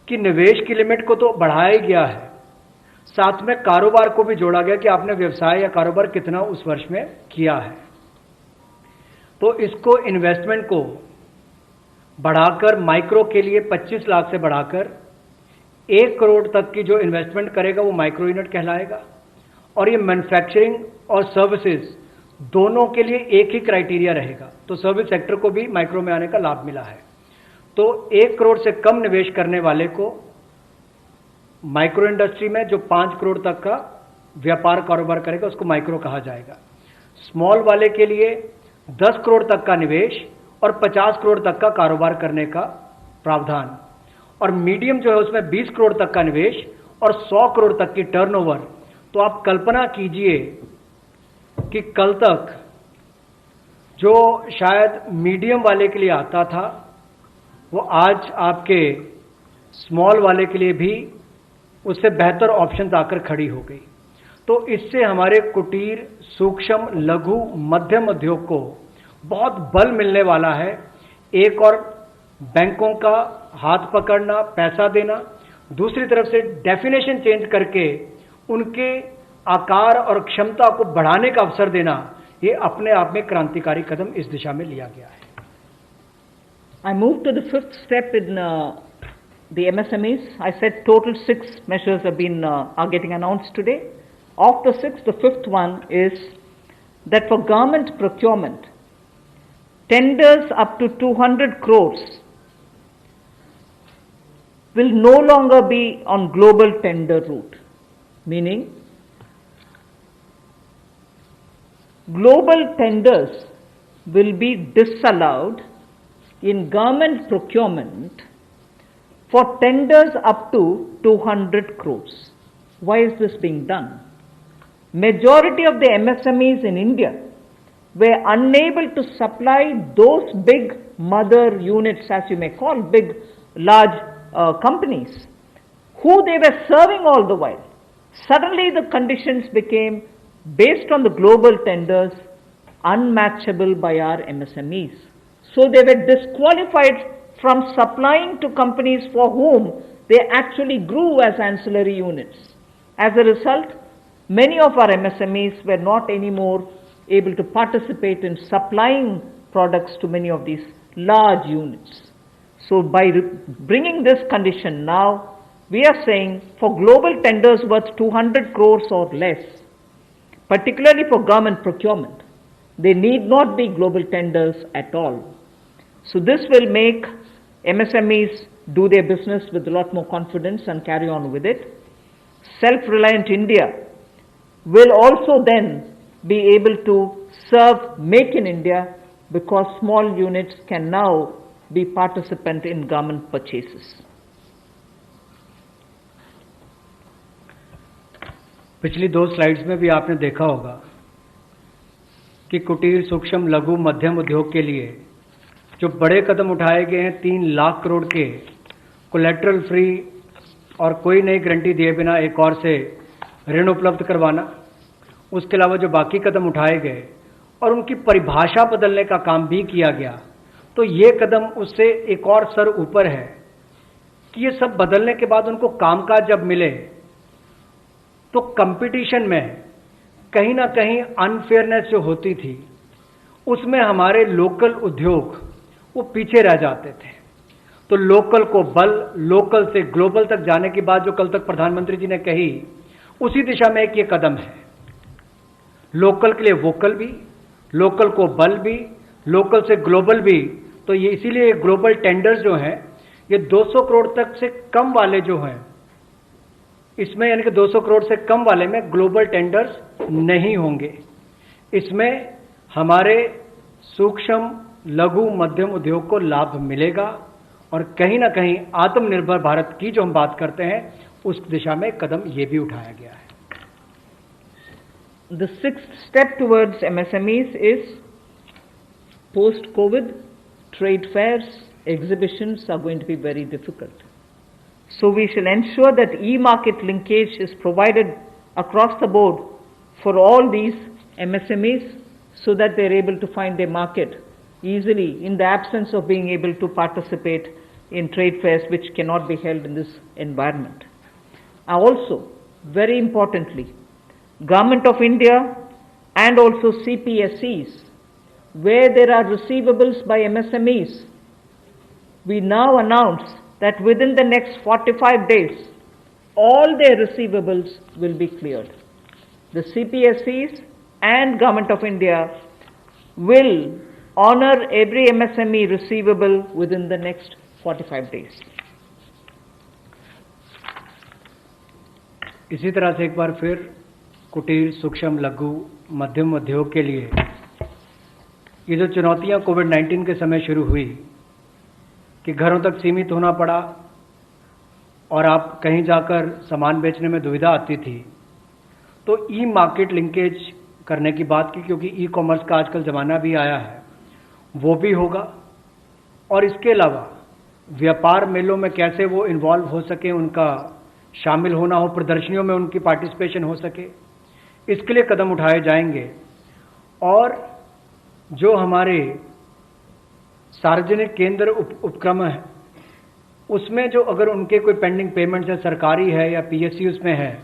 कि निवेश की लिमिट को तो बढ़ाया गया है, साथ में कारोबार को भी जोड़ा गया कि आपने व्यवसाय या कारोबार कितना उस वर्ष में किया है। तो इसको इन्वेस्टमेंट को बढ़ाकर माइक्रो के लिए 25 लाख से बढ़ाकर 1 करोड़ तक की जो इन्वेस्टमेंट करेगा वो माइक्रो यूनिट कहलाएगा, और ये मैन्युफैक्चरिंग और सर्विसेज दोनों के लिए एक ही क्राइटेरिया रहेगा। तो सर्विस सेक्टर को भी माइक्रो में आने का लाभ मिला है। तो 1 करोड़ से कम निवेश करने वाले को माइक्रो इंडस्ट्री में जो 5 करोड़ तक का व्यापार कारोबार करेगा उसको माइक्रो कहा जाएगा। स्मॉल वाले के लिए 10 करोड़ तक का निवेश और 50 करोड़ तक का कारोबार करने का प्रावधान, और मीडियम जो है उसमें 20 करोड़ तक का निवेश और 100 करोड़ तक की टर्नओवर। तो आप कल्पना कीजिए कि कल तक जो शायद मीडियम वाले के लिए आता था वो आज आपके स्मॉल वाले के लिए भी उससे बेहतर ऑप्शंस आकर खड़ी हो गई। तो इससे हमारे कुटीर, सूक्ष्म, लघु, मध्यम उद्योग को बहुत बल मिलने वाला है। एक और बैंकों का हाथ पकड़ना, पैसा देना, दूसरी तरफ से डेफिनेशन चेंज करके उनके आकार और क्षमता को बढ़ाने का अवसर देना, ये अपने आप में क्रांतिकारी कदम इस दिशा में लिया गया है। I move to the fifth step in the MSMEs. I said total 6 measures are getting announced today. Of the 6, the fifth one is that for government procurement, tenders up to 200 crores will no longer be on global tender route, meaning global tenders will be disallowed in government procurement for tenders up to 200 crores. Why is this being done? Majority of the MSMEs in India were unable to supply those big mother units, as you may call, big, large companies, who they were serving all the while. Suddenly the conditions became, based on the global tenders, unmatchable by our MSMEs. So they were disqualified from supplying to companies for whom they actually grew as ancillary units. As a result, many of our MSMEs were not anymore able to participate in supplying products to many of these large units. So by bringing this condition now, we are saying for global tenders worth 200 crores or less, particularly for government procurement, they need not be global tenders at all. So this will make MSMEs do their business with a lot more confidence and carry on with it. Self-reliant India will also then be able to serve Make in India, because small units can now be participant in government purchases. पिछली 2 slides में भी आपने देखा होगा कि कुटीर, सूक्ष्म, लघु, मध्यम उद्योग के लिए जो बड़े कदम उठाए गए हैं, 3 लाख करोड़ के कोलेटरल फ्री और कोई नई गारंटी दिए बिना एक और से ऋण उपलब्ध करवाना, उसके अलावा जो बाकी कदम उठाए गए और उनकी परिभाषा बदलने का काम भी किया गया, तो ये कदम उससे एक और स्तर ऊपर है कि ये सब बदलने के बाद उनको कामकाज जब मिले तो कंपटीशन में कहीं ना कहीं अनफेयरनेस जो होती थी उसमें हमारे लोकल उद्योग वो पीछे रह जाते थे। तो लोकल को बल, लोकल से ग्लोबल तक जाने की बात जो कल तक प्रधानमंत्री जी ने कही, उसी दिशा में एक ये कदम है। लोकल के लिए वोकल भी, लोकल को बल भी, लोकल से ग्लोबल भी। तो ये इसीलिए ग्लोबल टेंडर्स जो हैं ये 200 करोड़ तक से कम वाले जो हैं इसमें, यानी कि 200 करोड़ से कम वाले में ग्लोबल टेंडर्स नहीं होंगे। इसमें हमारे सूक्ष्म, लघु, मध्यम उद्योग को लाभ मिलेगा और कहीं ना कहीं आत्मनिर्भर भारत की जो हम बात करते हैं उस दिशा में कदम ये भी उठाया गया है। the sixth step towards MSMEs is post-COVID, trade fairs, exhibitions are going to be very difficult. So we shall ensure that e-market linkage is provided across the board for all these MSMEs so that they're able to find their market easily in the absence of being able to participate in trade fairs which cannot be held in this environment. Also, very importantly, Government of India and also CPSEs, where there are receivables by MSMEs, we now announce that within the next 45 days, all their receivables will be cleared. The CPSEs and Government of India will honor every MSME receivable within the next 45 days. इसी तरह से एक बार फिर कुटीर, सूक्ष्म, लघु, मध्यम उद्योग के लिए ये जो चुनौतियां कोविड-19 के समय शुरू हुई कि घरों तक सीमित होना पड़ा और आप कहीं जाकर सामान बेचने में दुविधा आती थी, तो ई मार्केट लिंकेज करने की बात की, क्योंकि ई कॉमर्स का आजकल ज़माना भी आया है, वो भी होगा। और इसके अलावा व्यापार मेलों में कैसे वो इन्वॉल्व हो सके, उनका शामिल होना हो, प्रदर्शनियों में उनकी पार्टिसिपेशन हो सके, इसके लिए कदम उठाए जाएंगे। और जो हमारे सार्वजनिक केंद्र उपक्रम है, उसमें जो अगर उनके कोई पेंडिंग पेमेंट्स है, सरकारी है या पीएसयू उसमें है,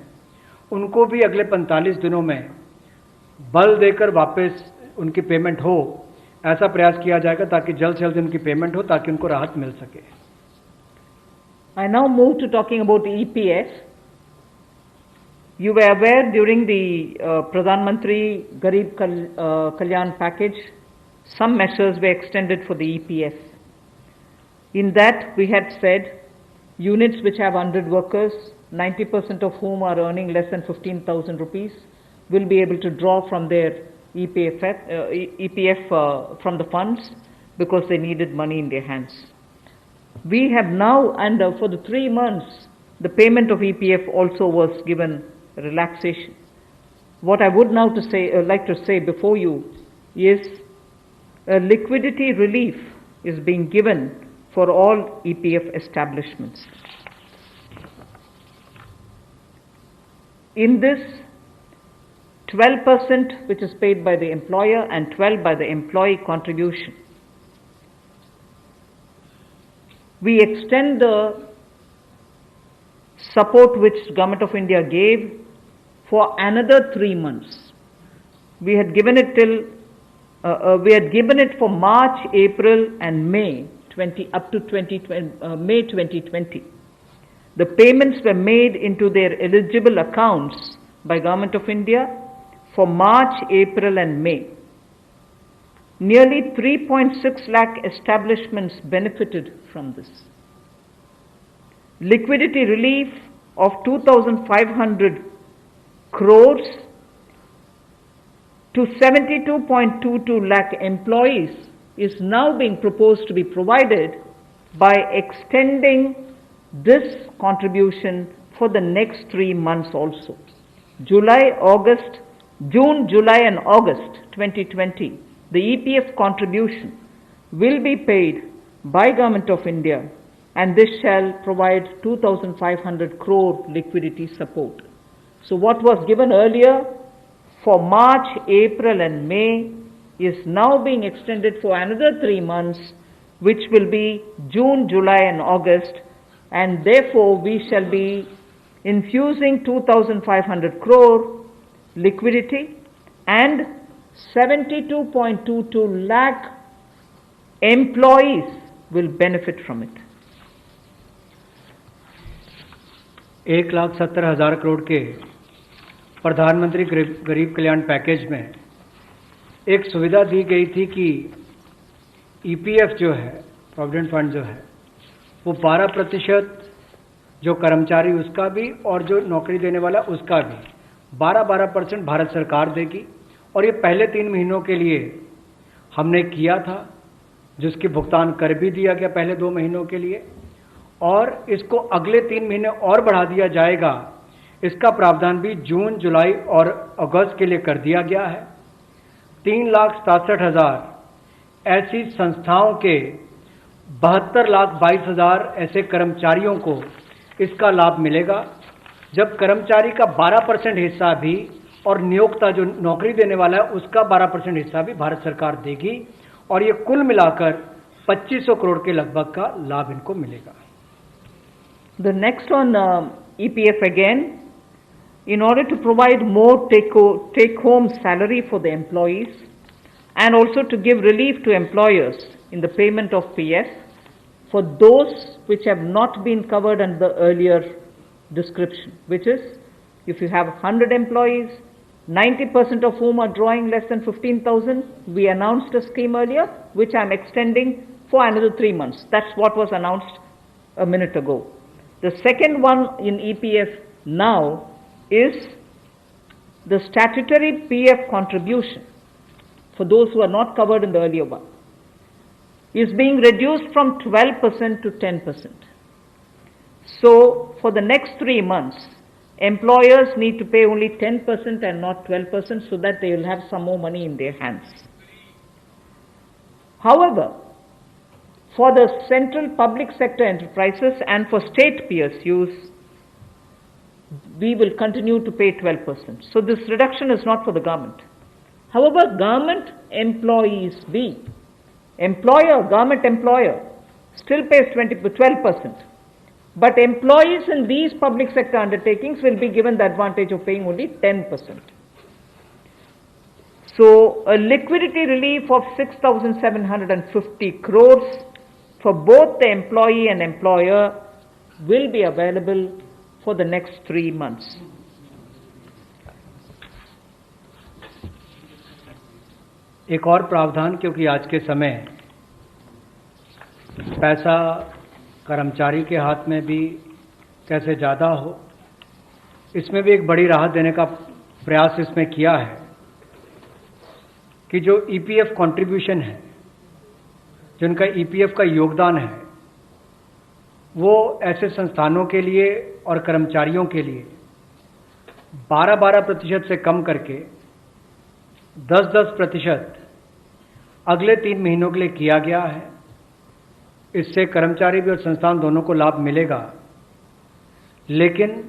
उनको भी अगले 45 दिनों में बल देकर वापस उनकी पेमेंट हो, ऐसा प्रयास किया जाएगा ताकि जल्द से जल्द उनकी पेमेंट हो, ताकि उनको राहत मिल सके। I now move to talking about EPF. You were aware during the Pradhan Mantri Garib Kalyan package, some measures were extended for the EPF. In that, we had said units which have 100 workers, 90% of whom are earning less than 15,000 rupees, will be able to draw from their EPF from the funds because they needed money in their hands. We have now, and for the 3 months, the payment of EPF also was given relaxation. What I would now like to say before you is a liquidity relief is being given for all EPF establishments. In this, 12% which is paid by the employer and 12% by the employee contribution. We extend the support which Government of India gave for another 3 months. We had given it for March, April, and May up to May 2020. The payments were made into their eligible accounts by Government of India for March, April, and May. Nearly 3.6 lakh establishments benefited from this. Liquidity relief of 2,500 crores to 72.22 lakh employees is now being proposed to be provided by extending this contribution for the next 3 months also. June, July, and August 2020. The EPF contribution will be paid by Government of India, and this shall provide 2,500 crore liquidity support. So what was given earlier for March, April, and May is now being extended for another 3 months, which will be June, July, and August, and therefore we shall be infusing 2,500 crore liquidity and 72.22 lakh employees will benefit from it. 1,70,000 crore के प्रधानमंत्री गरीब कल्याण package में एक सुविधा दी गई थी कि EPF जो है, प्रोविडेंट फंड जो है, वो 12% जो कर्मचारी उसका भी और जो नौकरी देने वाला उसका भी 12% भारत सरकार देगी। और ये पहले 3 महीनों के लिए हमने किया था, जिसकी भुगतान कर भी दिया गया पहले 2 महीनों के लिए, और इसको अगले 3 महीने और बढ़ा दिया जाएगा। इसका प्रावधान भी जून, जुलाई और अगस्त के लिए कर दिया गया है। 3,67,000 ऐसी संस्थाओं के 72,22,000 ऐसे कर्मचारियों को इसका लाभ मिलेगा। जब कर्मचारी का 12% हिस्सा भी और नियोक्ता जो नौकरी देने वाला है उसका 12% हिस्सा भी भारत सरकार देगी और ये कुल मिलाकर 2500 करोड़ के लगभग का लाभ इनको मिलेगा। The next on EPF again, in order to provide more take-home salary for the employees and also to give relief to employers in the payment of PF for those which have not been covered under the earlier description, which is if you have 100 employees, 90% of whom are drawing less than 15,000, we announced a scheme earlier, which I'm extending for another 3 months. That's what was announced a minute ago. The second one in EPF now is the statutory PF contribution for those who are not covered in the earlier one is being reduced from 12% to 10%. So for the next 3 months, employers need to pay only 10% and not 12% so that they will have some more money in their hands. However, for the central public sector enterprises and for state PSUs, we will continue to pay 12%. So this reduction is not for the government. However, government employees government employer still pays 12%. But employees in these public sector undertakings will be given the advantage of paying only 10%. So a liquidity relief of 6,750 crores for both the employee and employer will be available for the next 3 months. एक और प्रावधान, क्योंकि आज के समय पैसा कर्मचारी के हाथ में भी कैसे ज़्यादा हो, इसमें भी एक बड़ी राहत देने का प्रयास इसमें किया है कि जो ईपीएफ कंट्रीब्यूशन है, जिनका ईपीएफ का योगदान है, वो ऐसे संस्थानों के लिए और कर्मचारियों के लिए 12% से कम करके 10% अगले 3 महीनों के लिए किया गया है। इससे कर्मचारी भी और संस्थान दोनों को लाभ मिलेगा। लेकिन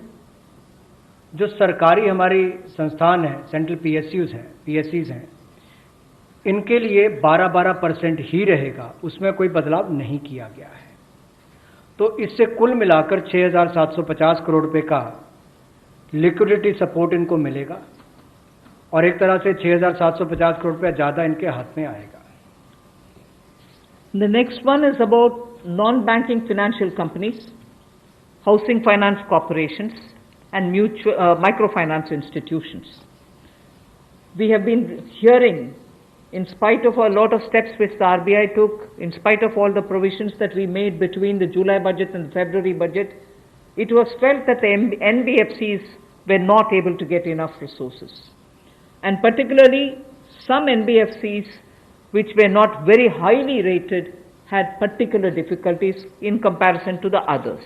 जो सरकारी हमारी संस्थान है, सेंट्रल पीएससीज हैं, इनके लिए 12% ही रहेगा, उसमें कोई बदलाव नहीं किया गया है। तो इससे कुल मिलाकर 6,750 करोड़ रुपए का लिक्विडिटी सपोर्ट इनको मिलेगा और एक तरह से 6,750 करोड़ रुपया ज़्यादा इनके हाथ में आएगा। The next one is about non-banking financial companies, housing finance corporations, and microfinance institutions. We have been hearing, in spite of a lot of steps which the RBI took, in spite of all the provisions that we made between the July budget and the February budget, it was felt that the NBFCs were not able to get enough resources. And particularly some NBFCs which were not very highly rated had particular difficulties in comparison to the others.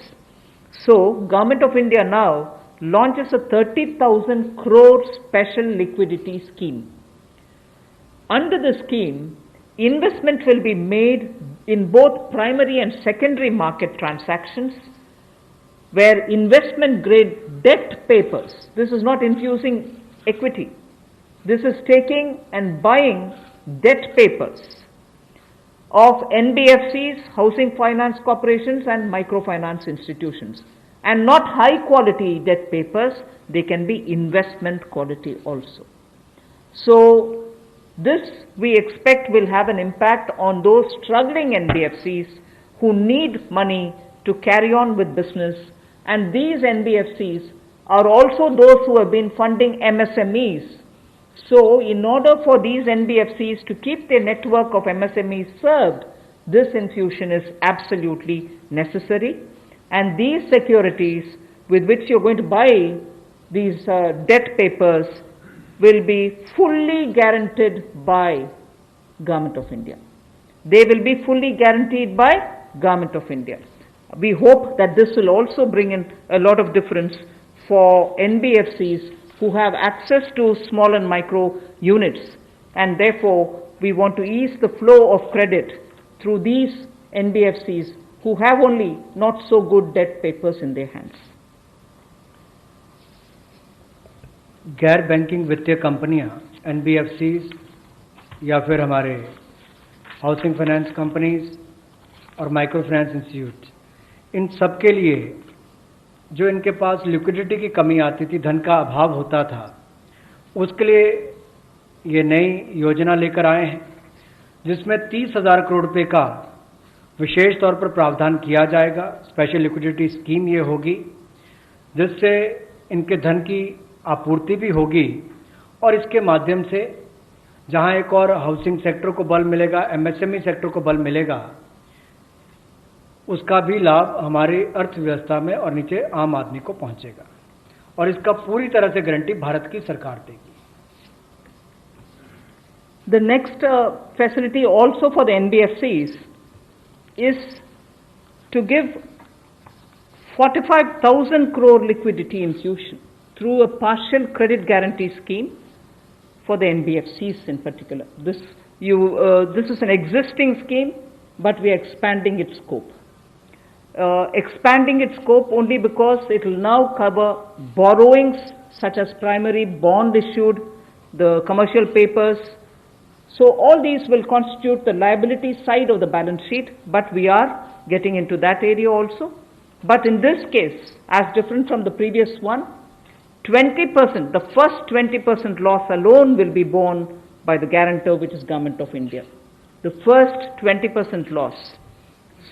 So Government of India now launches a 30,000 crore special liquidity scheme. Under the scheme, investment will be made in both primary and secondary market transactions where investment grade debt papers, this is not infusing equity, this is taking and buying debt papers of NBFCs, housing finance corporations and microfinance institutions, and not high quality debt papers, they can be investment quality also. So this we expect will have an impact on those struggling NBFCs who need money to carry on with business, and these NBFCs are also those who have been funding MSMEs. So in order for these NBFCs to keep their network of MSMEs served, this infusion is absolutely necessary, and these securities with which you're going to buy these debt papers will be fully guaranteed by Government of India. They will be fully guaranteed by Government of India. We hope that this will also bring in a lot of difference for NBFCs who have access to small and micro units, and therefore we want to ease the flow of credit through these NBFCs who have only not so good debt papers in their hands. गैर banking वित्तीय कंपनियां NBFCs या फिर हमारे housing finance companies और micro finance institute, इन सब के लिए जो इनके पास लिक्विडिटी की कमी आती थी, धन का अभाव होता था, उसके लिए ये नई योजना लेकर आए हैं जिसमें 30,000 करोड़ रुपए का विशेष तौर पर प्रावधान किया जाएगा। स्पेशल लिक्विडिटी स्कीम ये होगी जिससे इनके धन की आपूर्ति भी होगी और इसके माध्यम से जहां एक और हाउसिंग सेक्टर को बल मिलेगा, एमएसएमई सेक्टर को बल मिलेगा, उसका भी लाभ हमारी अर्थव्यवस्था में और नीचे आम आदमी को पहुंचेगा और इसका पूरी तरह से गारंटी भारत की सरकार देगी। The next facility also for the NBFCs is to give 45,000 crore liquidity infusion through a partial credit guarantee scheme for the NBFCs in particular. This is an existing scheme, but we are expanding its scope. Expanding its scope only because it will now cover borrowings such as primary bond issued, the commercial papers. So all these will constitute the liability side of the balance sheet, but we are getting into that area also. But in this case, as different from the previous one, 20%, the first 20% loss alone will be borne by the guarantor, which is Government of India. The first 20% loss.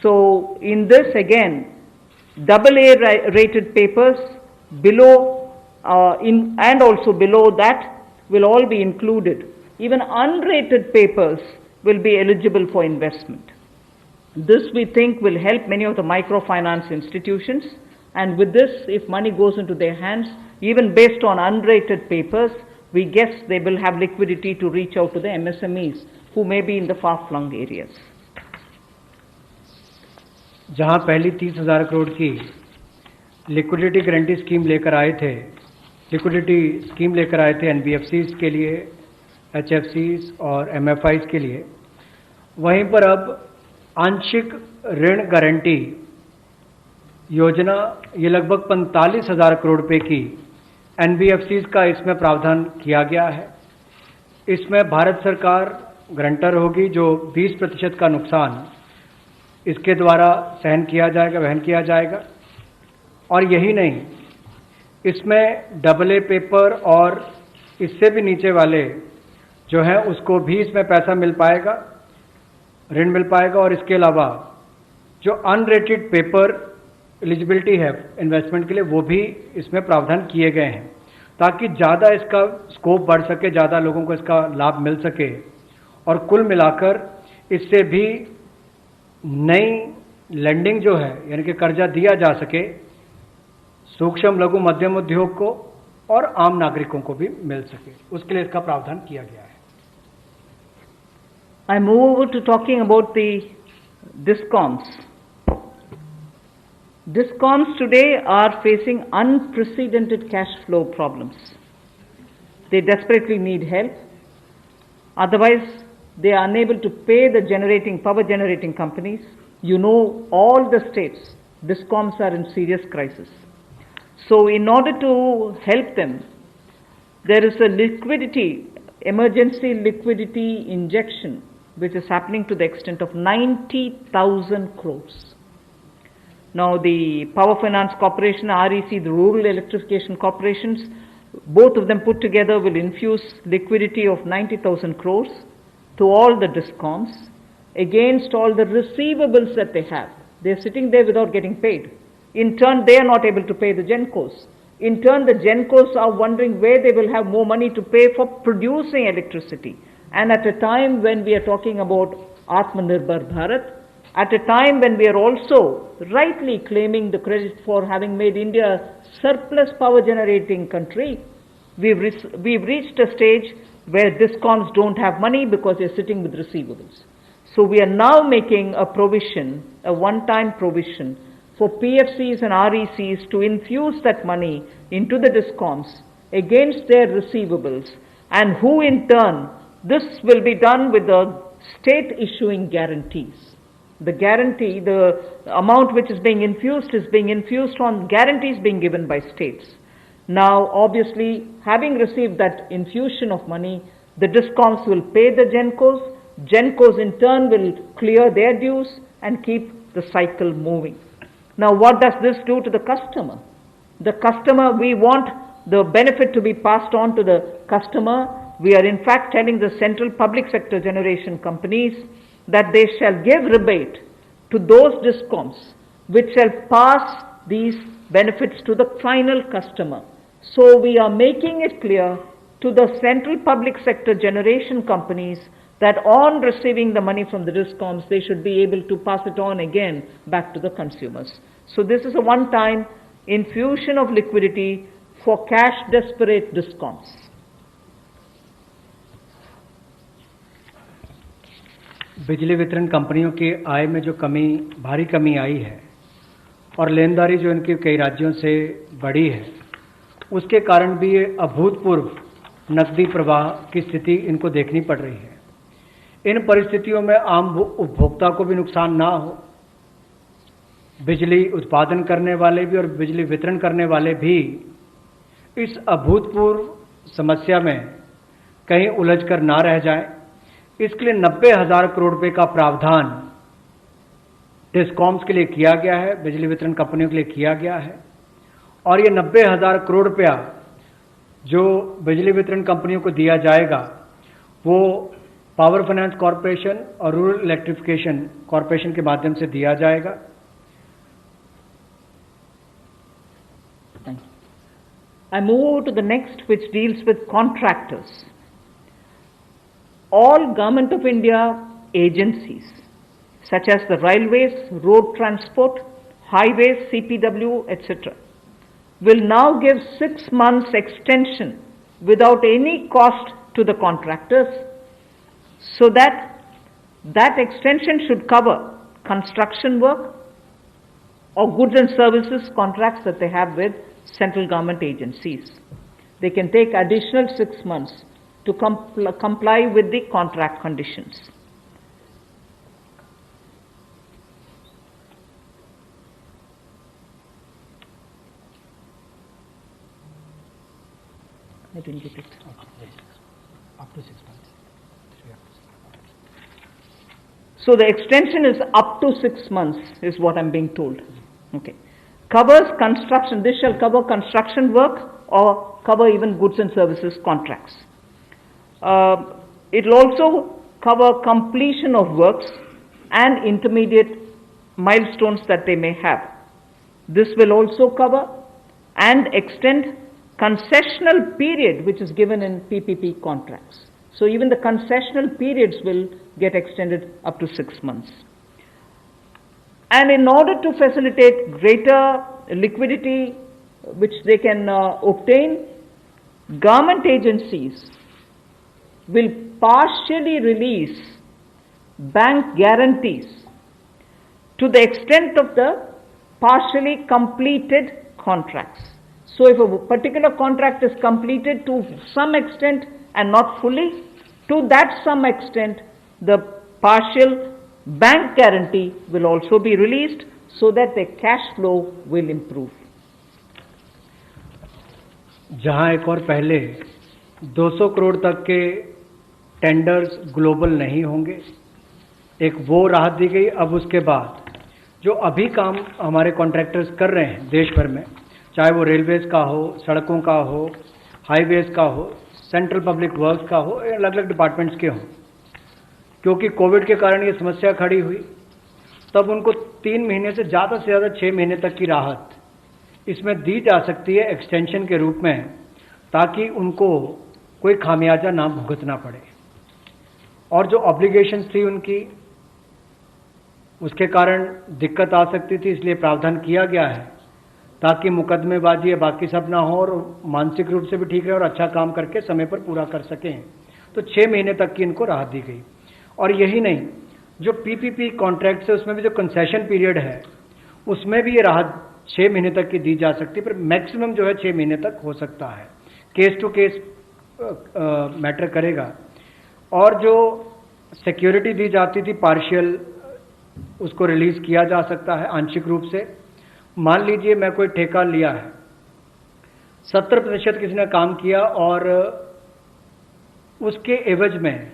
So in this again, AA rated papers below and also below that will all be included. Even unrated papers will be eligible for investment. This we think will help many of the microfinance institutions, and with this, if money goes into their hands, even based on unrated papers, we guess they will have liquidity to reach out to the MSMEs who may be in the far-flung areas. जहां पहली 30,000 करोड़ की liquidity guarantee scheme लेकर आए थे NBFCs के लिए, एचएफसीज और MFIs के लिए, वहीं पर अब आंशिक ऋण गारंटी योजना ये लगभग 45,000 करोड़ रुपए की एनबीएफसीज का इसमें प्रावधान किया गया है। इसमें भारत सरकार गारंटर होगी, जो 20% का नुकसान इसके द्वारा वहन किया जाएगा। और यही नहीं, इसमें AA पेपर और इससे भी नीचे वाले जो है उसको भी इसमें पैसा मिल पाएगा, ऋण मिल पाएगा। और इसके अलावा जो अनरेटेड पेपर एलिजिबिलिटी है इन्वेस्टमेंट के लिए, वो भी इसमें प्रावधान किए गए हैं ताकि ज़्यादा इसका स्कोप बढ़ सके, ज़्यादा लोगों को इसका लाभ मिल सके और कुल मिलाकर इससे भी नई लेंडिंग जो है, यानी कि कर्जा दिया जा सके सूक्ष्म लघु मध्यम उद्योग को और आम नागरिकों को भी मिल सके, उसके लिए इसका प्रावधान किया गया है। I move over to talking about the DISCOMs. DISCOMs today are facing unprecedented cash flow problems. They desperately need help. Otherwise, they are unable to pay the power generating companies. You know, all the states, DISCOMs are in serious crisis. So in order to help them, there is a emergency liquidity injection, which is happening to the extent of 90,000 crores. Now the Power Finance Corporation, REC, the Rural Electrification Corporations, both of them put together will infuse liquidity of 90,000 crores to all the DISCOMs against all the receivables that they have. They are sitting there without getting paid. In turn, they are not able to pay the GENCOs. In turn, the GENCOs are wondering where they will have more money to pay for producing electricity. And at a time when we are talking about Atmanirbhar Bharat, at a time when we are also rightly claiming the credit for having made India a surplus power generating country, we've reached a stage where DISCOMs don't have money because they're sitting with receivables. So we are now making a provision, a one-time provision, for PFCs and RECs to infuse that money into the DISCOMs against their receivables, and who in turn, this will be done with the state issuing guarantees. The guarantee, the amount which is being infused on guarantees being given by states. Now, obviously, having received that infusion of money, the DISCOMs will pay the GENCOs. GENCOs in turn will clear their dues and keep the cycle moving. Now, what does this do to the customer? The customer, we want the benefit to be passed on to the customer. We are in fact telling the central public sector generation companies that they shall give rebate to those DISCOMs which shall pass these benefits to the final customer. So we are making it clear to the central public sector generation companies that on receiving the money from the DISCOMs, they should be able to pass it on again back to the consumers. So this is a one-time infusion of liquidity for cash-desperate DISCOMs. बिजली वितरण कंपनियों की आय में जो भारी कमी आई है और लेनदारी जो इनके कई राज्यों से बढ़ी है, उसके कारण भी ये अभूतपूर्व नकदी प्रवाह की स्थिति इनको देखनी पड़ रही है। इन परिस्थितियों में आम उपभोक्ता को भी नुकसान ना हो, बिजली उत्पादन करने वाले भी और बिजली वितरण करने वाले भी इस अभूतपूर्व समस्या में कहीं उलझकर ना रह जाएं, इसके लिए 90,000 करोड़ रुपए का प्रावधान डिस्कॉम्स के लिए किया गया है, बिजली वितरण कंपनियों के लिए किया गया है। और ये 90,000 करोड़ रुपया जो बिजली वितरण कंपनियों को दिया जाएगा वो पावर फाइनेंस कॉरपोरेशन और रूरल इलेक्ट्रिफिकेशन कॉरपोरेशन के माध्यम से दिया जाएगा। I move to the next, which deals with contractors. All Government of India agencies, such as the railways, road transport, highways, CPW, etc., will now give 6 months extension without any cost to the contractors, so that extension should cover construction work or goods and services contracts that they have with central government agencies. They can take additional 6 months to comply with the contract conditions. I didn't get it. Up to 6 months. So the extension is up to 6 months is what I'm being told. Okay. Covers construction, this shall cover construction work or cover even goods and services contracts. It will also cover completion of works and intermediate milestones that they may have. This will also cover and extend concessional period which is given in PPP contracts. So even the concessional periods will get extended up to 6 months. And in order to facilitate greater liquidity which they can obtain, government agencies will partially release bank guarantees to the extent of the partially completed contracts. So if a particular contract is completed to some extent and not fully, to that some extent the partial bank guarantee will also be released so that the cash flow will improve. जहां एक और पहले 200 करोड़ तक के tenders global नहीं होंगे, एक वो राहत दी गई। अब उसके बाद जो अभी काम हमारे कॉन्ट्रैक्टर्स कर रहे हैं देश भर में, चाहे वो रेलवेज का हो, सड़कों का हो, हाईवेज का हो, सेंट्रल पब्लिक वर्क्स का हो, अलग अलग डिपार्टमेंट्स के हों, क्योंकि कोविड के कारण ये समस्या खड़ी हुई, तब उनको 3 महीने से ज़्यादा 6 महीने तक की राहत इसमें दी जा सकती है एक्सटेंशन के रूप में, ताकि उनको कोई खामियाजा ना भुगतना पड़े। और जो ऑब्लिगेशंस थी उनकी, उसके कारण दिक्कत आ सकती थी, इसलिए प्रावधान किया गया है ताकि मुकदमेबाजी या बाकी सब ना हो और मानसिक रूप से भी ठीक रहे और अच्छा काम करके समय पर पूरा कर सकें। तो 6 महीने तक की इनको राहत दी गई। और यही नहीं, जो पीपीपी कॉन्ट्रैक्ट्स है उसमें भी जो कंसेशन पीरियड है उसमें भी ये राहत 6 महीने तक की दी जा सकती है, पर मैक्सिमम जो है 6 महीने तक हो सकता है। केस टू केस मैटर करेगा। और जो सिक्योरिटी दी जाती थी पार्शियल, उसको रिलीज किया जा सकता है आंशिक रूप से। मान लीजिए मैं कोई ठेका लिया है, 70% किसी ने काम किया और उसके एवज में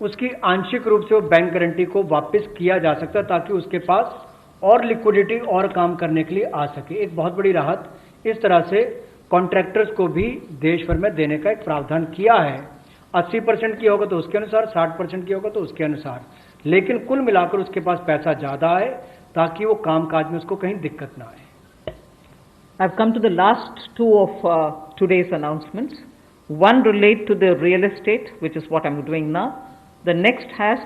उसकी आंशिक रूप से वो बैंक गारंटी को वापस किया जा सकता है, ताकि उसके पास और लिक्विडिटी और काम करने के लिए आ सके। एक बहुत बड़ी राहत इस तरह से कॉन्ट्रैक्टर्स को भी देश भर में देने का एक प्रावधान किया है। 80% की होगा तो उसके अनुसार, 60% की होगा तो उसके अनुसार, लेकिन कुल मिलाकर उसके पास पैसा ज्यादा है ताकि वो कामकाज में उसको कहीं दिक्कत ना आए। I've come to the last two of today's announcements. One relate to the real estate, which is what I'm doing now. The next has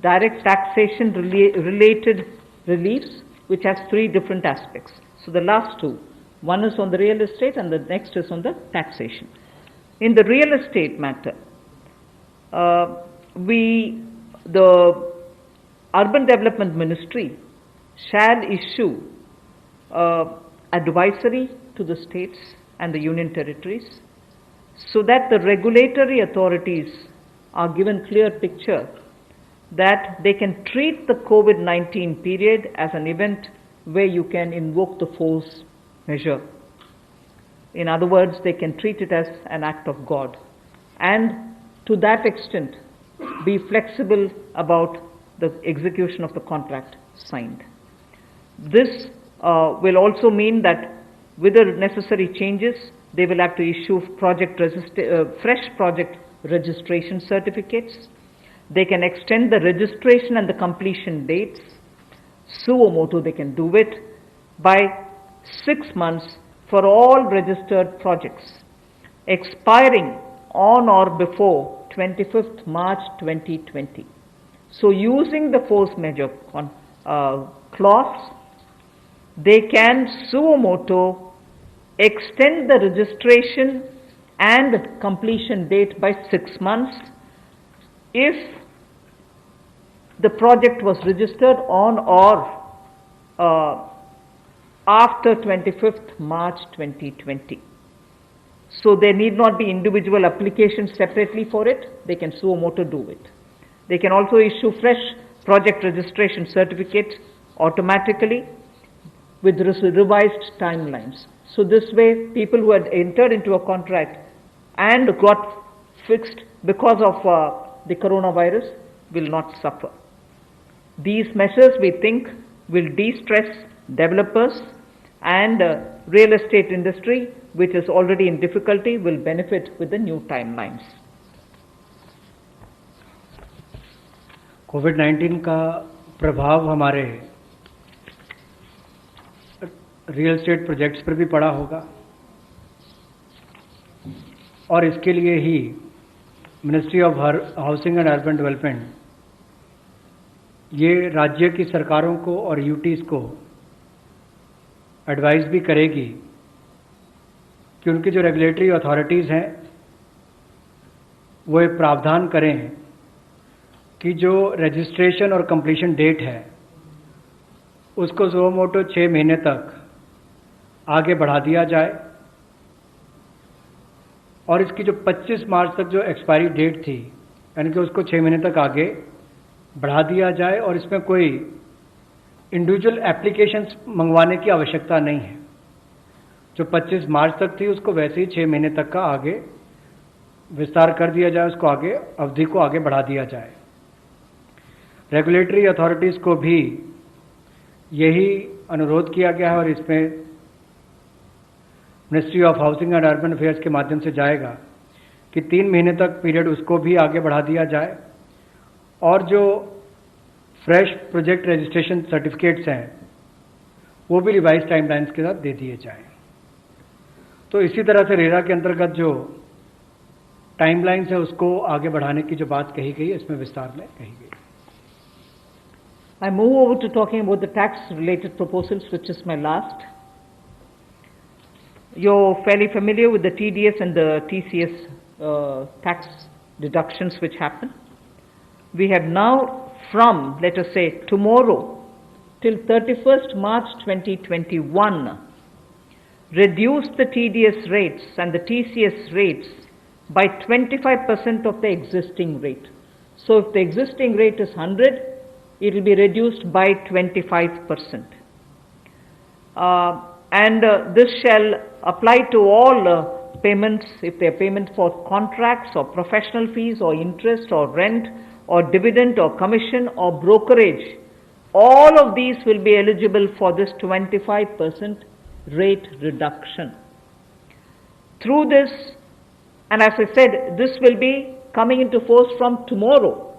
direct taxation related reliefs, which has three different aspects. So the last two, one is on the real estate and the next is on the taxation. In the real estate matter, the Urban Development Ministry shall issue advisory to the states and the union territories so that the regulatory authorities are given clear picture that they can treat the COVID-19 period as an event where you can invoke the force measure. In other words, they can treat it as an act of God, and to that extent be flexible about the execution of the contract signed. This will also mean that with the necessary changes, they will have to issue fresh project registration certificates. They can extend the registration and the completion dates. Suo motu, they can do it by 6 months for all registered projects, expiring on or before 25th March 2020. So using the force majeure clause, they can suo motu extend the registration and completion date by 6 months if the project was registered on or after 25th March 2020. So there need not be individual applications separately for it. They can suo motu do it. They can also issue fresh project registration certificates automatically with revised timelines. So this way, people who had entered into a contract and got fixed because of the coronavirus will not suffer. These measures, we think, will de-stress developers, and real estate industry, which is already in difficulty, will benefit with the new timelines. कोविड-19 का प्रभाव हमारे real estate projects पर भी पड़ा होगा, और इसके लिए ही ministry of housing and urban development ये राज्य की सरकारों को और यूटीज़ को एडवाइस भी करेगी कि उनकी जो रेगुलेटरी अथॉरिटीज़ हैं वो एक प्रावधान करें कि जो रजिस्ट्रेशन और कंप्लीशन डेट है उसको सुओ मोटो 6 महीने तक आगे बढ़ा दिया जाए, और इसकी जो 25 मार्च तक जो एक्सपायरी डेट थी यानी कि उसको 6 महीने तक आगे बढ़ा दिया जाए, और इसमें कोई इंडिविजुअल एप्लीकेशंस मंगवाने की आवश्यकता नहीं है। जो 25 मार्च तक थी उसको वैसे ही 6 महीने तक का आगे विस्तार कर दिया जाए, उसको आगे अवधि को आगे बढ़ा दिया जाए। रेगुलेटरी अथॉरिटीज़ को भी यही अनुरोध किया गया है, और इसमें ministry of housing and urban affairs के माध्यम से जाएगा कि 3 महीने तक पीरियड उसको भी आगे बढ़ा दिया जाए, और जो फ्रेश प्रोजेक्ट रजिस्ट्रेशन सर्टिफिकेट्स हैं वो भी रिवाइज टाइमलाइंस के साथ दे दिए जाएं। तो इसी तरह से रेरा के अंतर्गत जो टाइमलाइंस है उसको आगे बढ़ाने की जो बात कही गई है इसमें विस्तार में कही गई। I move over to talking about the tax-related proposals, which is my last. You're fairly familiar with the TDS and the TCS tax deductions which happen. We have now, from, let us say, tomorrow, till 31st March 2021 reduced the TDS rates and the TCS rates by 25% of the existing rate. So if the existing rate is 100, it will be reduced by 25%. This shall apply to all payments, if they are payment for contracts or professional fees or interest or rent or dividend or commission or brokerage. All of these will be eligible for this 25% rate reduction. Through this, and as I said, this will be coming into force from tomorrow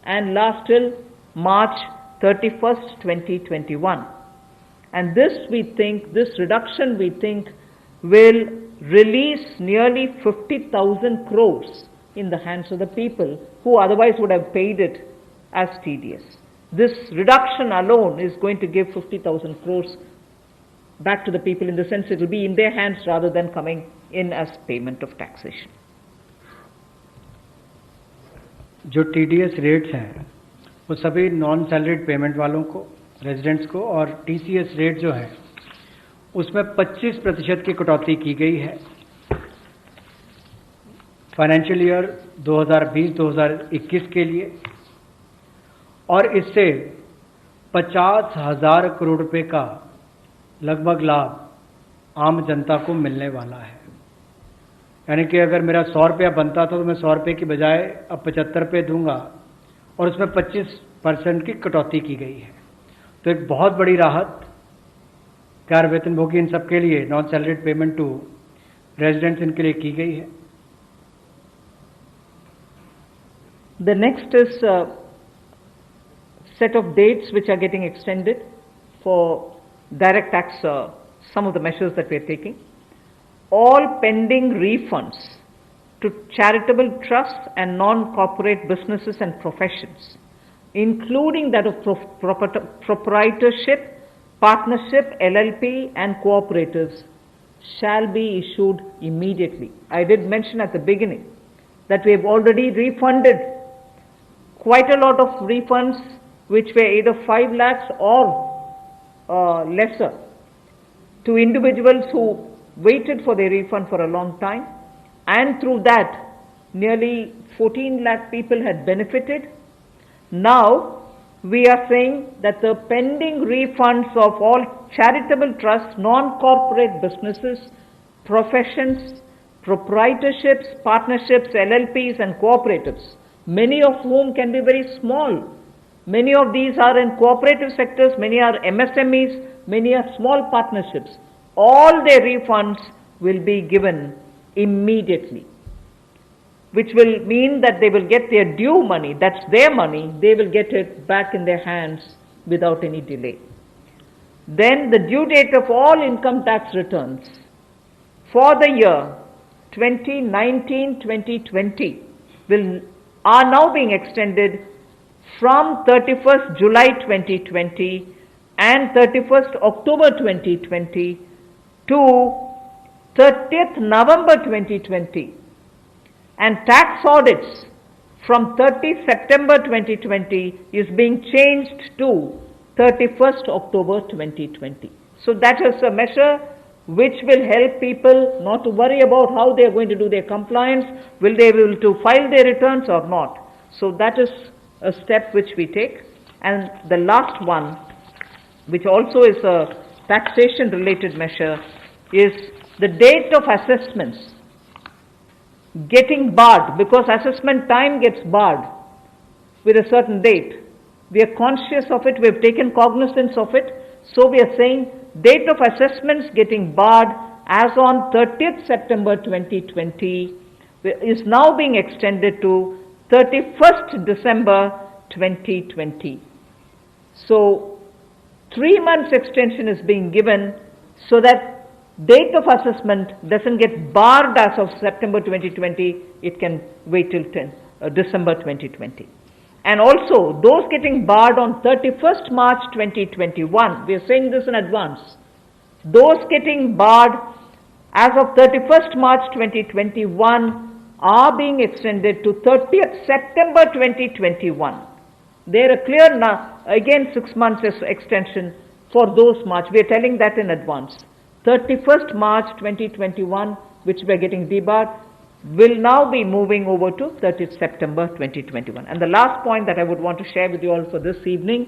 and last till March 31st, 2021. And this reduction we think will release nearly 50,000 crores in the hands of the people who otherwise would have paid it as TDS. This reduction alone is going to give 50,000 crores back to the people, in the sense it will be in their hands rather than coming in as payment of taxation. जो TDS rates हैं वो सभी non salaried payment वालों को, residents को, और TCS rate जो है उसमें 25% की कटौती की गई है फाइनेंशियल ईयर 2020-2021 के लिए, और इससे 50,000 करोड़ रुपए का लगभग लाभ आम जनता को मिलने वाला है। यानी कि अगर मेरा 100 रुपया बनता था तो मैं 100 रुपये की बजाय अब 75 रुपये दूंगा, और उसमें 25% की कटौती की गई है। तो एक बहुत बड़ी राहत गैर वेतनभोगी इन सबके लिए, non salaried payment to residents, इनके लिए की गई है। The next is a set of dates which are getting extended for direct tax, some of the measures that we are taking. All pending refunds to charitable trusts and non-corporate businesses and professions, including that of proprietorship, partnership, LLP and cooperatives, shall be issued immediately. I did mention at the beginning that we have already refunded quite a lot of refunds which were either 5 lakhs or lesser to individuals who waited for their refund for a long time, and through that nearly 14 lakh people had benefited. Now we are saying that the pending refunds of all charitable trusts, non-corporate businesses, professions, proprietorships, partnerships, LLPs and cooperatives, many of whom can be very small. Many of these are in cooperative sectors, many are MSMEs, many are small partnerships. All their refunds will be given immediately, which will mean that they will get their due money, that's their money, they will get it back in their hands without any delay. Then the due date of all income tax returns for the year 2019-2020 are now being extended from 31st July 2020 and 31st October 2020 to 30th November 2020, and tax audits from 30 September 2020 is being changed to 31st October 2020. So that is a measure which will help people not to worry about how they are going to do their compliance, will they be able to file their returns or not. So that is a step which we take. And the last one, which also is a taxation related measure, is the date of assessments getting barred, because assessment time gets barred with a certain date. We are conscious of it, we have taken cognizance of it, so we are saying date of assessments getting barred as on 30th September 2020 is now being extended to 31st December 2020. So 3 months extension is being given so that date of assessment doesn't get barred as of September 2020, it can wait till December 2020. And also those getting barred on 31st March 2021, we are saying this in advance, those getting barred as of 31st March 2021 are being extended to 30th September 2021. There a clear again 6 months extension for those March. We are telling that in advance. 31st March 2021, which we are getting debarred, will now be moving over to 30th September 2021. And the last point that I would want to share with you all for this evening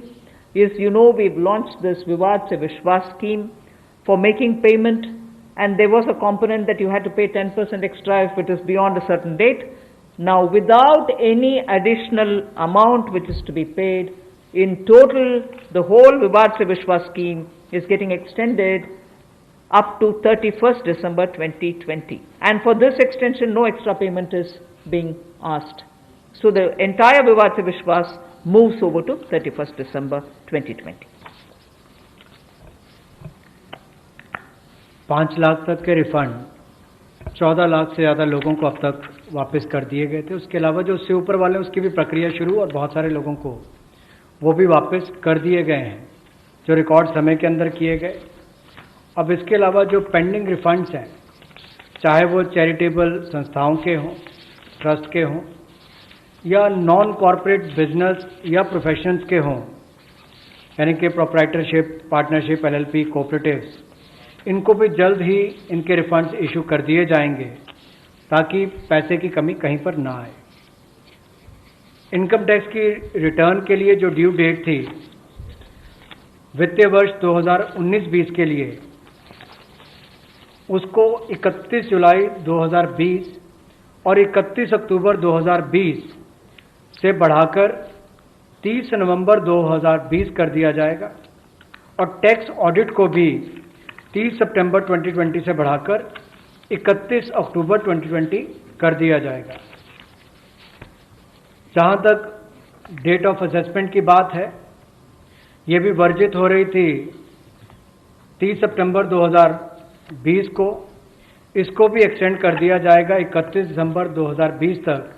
is, you know, we've launched this Vivad Se Vishwas scheme for making payment, and there was a component that you had to pay 10% extra if it is beyond a certain date. Now, without any additional amount which is to be paid, in total, the whole Vivad Se Vishwas scheme is getting extended up to 31st December 2020. And for this extension, no extra payment is being asked. So the entire Vivad Se Vishwas moves over to 31st December 2020. 5 lakh तक के refund 14 lakh से ज़्यादा लोगों को अब तक वापस कर दिए गए थे। उसके अलावा जो उससे ऊपर वाले, उसकी भी प्रक्रिया शुरू, और बहुत सारे लोगों को वो भी वापस कर दिए गए हैं जो रिकॉर्ड समय के अंदर किए गए। अब इसके अलावा जो पेंडिंग रिफंड्स हैं, चाहे वो चैरिटेबल संस्थाओं के हों, ट्रस्ट के हों, या नॉन कॉरपोरेट बिजनेस या प्रोफेशंस के हों, यानी कि प्रोप्राइटरशिप, पार्टनरशिप, एलएलपी, कोऑपरेटिव्स, इनको भी जल्द ही इनके रिफंड्स इशू कर दिए जाएंगे ताकि पैसे की कमी कहीं पर ना आए। इनकम टैक्स की रिटर्न के लिए जो ड्यू डेट थी वित्तीय वर्ष 2019-20 के लिए, उसको 31 जुलाई 2020 और 31 अक्टूबर 2020 से बढ़ाकर 30 नवंबर 2020 कर दिया जाएगा, और टैक्स ऑडिट को भी 30 सितंबर 2020 से बढ़ाकर 31 अक्टूबर 2020 कर दिया जाएगा। जहां तक डेट ऑफ असेसमेंट की बात है, ये भी वर्जित हो रही थी 30 सितंबर 2020 को, इसको भी एक्सटेंड कर दिया जाएगा 31 दिसंबर 2020 तक,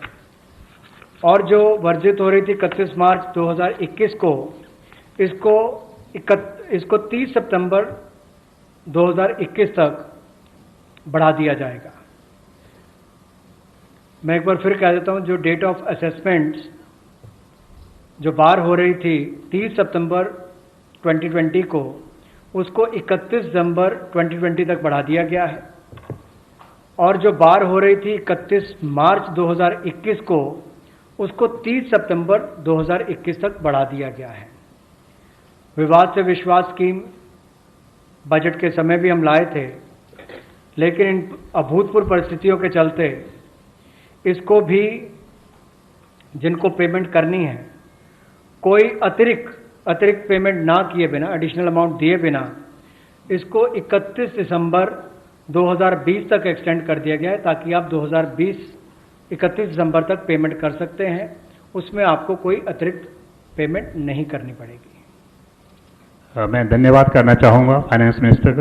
और जो वर्जित हो रही थी 31 मार्च 2021 को, इसको 30 सितंबर 2021 तक बढ़ा दिया जाएगा। मैं एक बार फिर कह देता हूं, जो डेट ऑफ असेसमेंट्स जो बार हो रही थी 30 सितंबर 2020 को, उसको 31 दिसंबर 2020 तक बढ़ा दिया गया है, और जो बार हो रही थी 31 मार्च 2021 को, उसको 30 सितंबर 2021 तक बढ़ा दिया गया है। विवाद से विश्वास स्कीम बजट के समय भी हम लाए थे, लेकिन इन अभूतपूर्व परिस्थितियों के चलते इसको भी, जिनको पेमेंट करनी है, कोई अतिरिक्त पेमेंट ना किए बिना, एडिशनल अमाउंट दिए बिना, इसको 31 दिसंबर 2020 तक एक्सटेंड कर दिया गया है, ताकि आप 2020 31 दिसंबर तक पेमेंट कर सकते हैं। उसमें आपको कोई अतिरिक्त पेमेंट नहीं करनी पड़ेगी। मैं धन्यवाद करना चाहूँगा फाइनेंस मिनिस्टर का।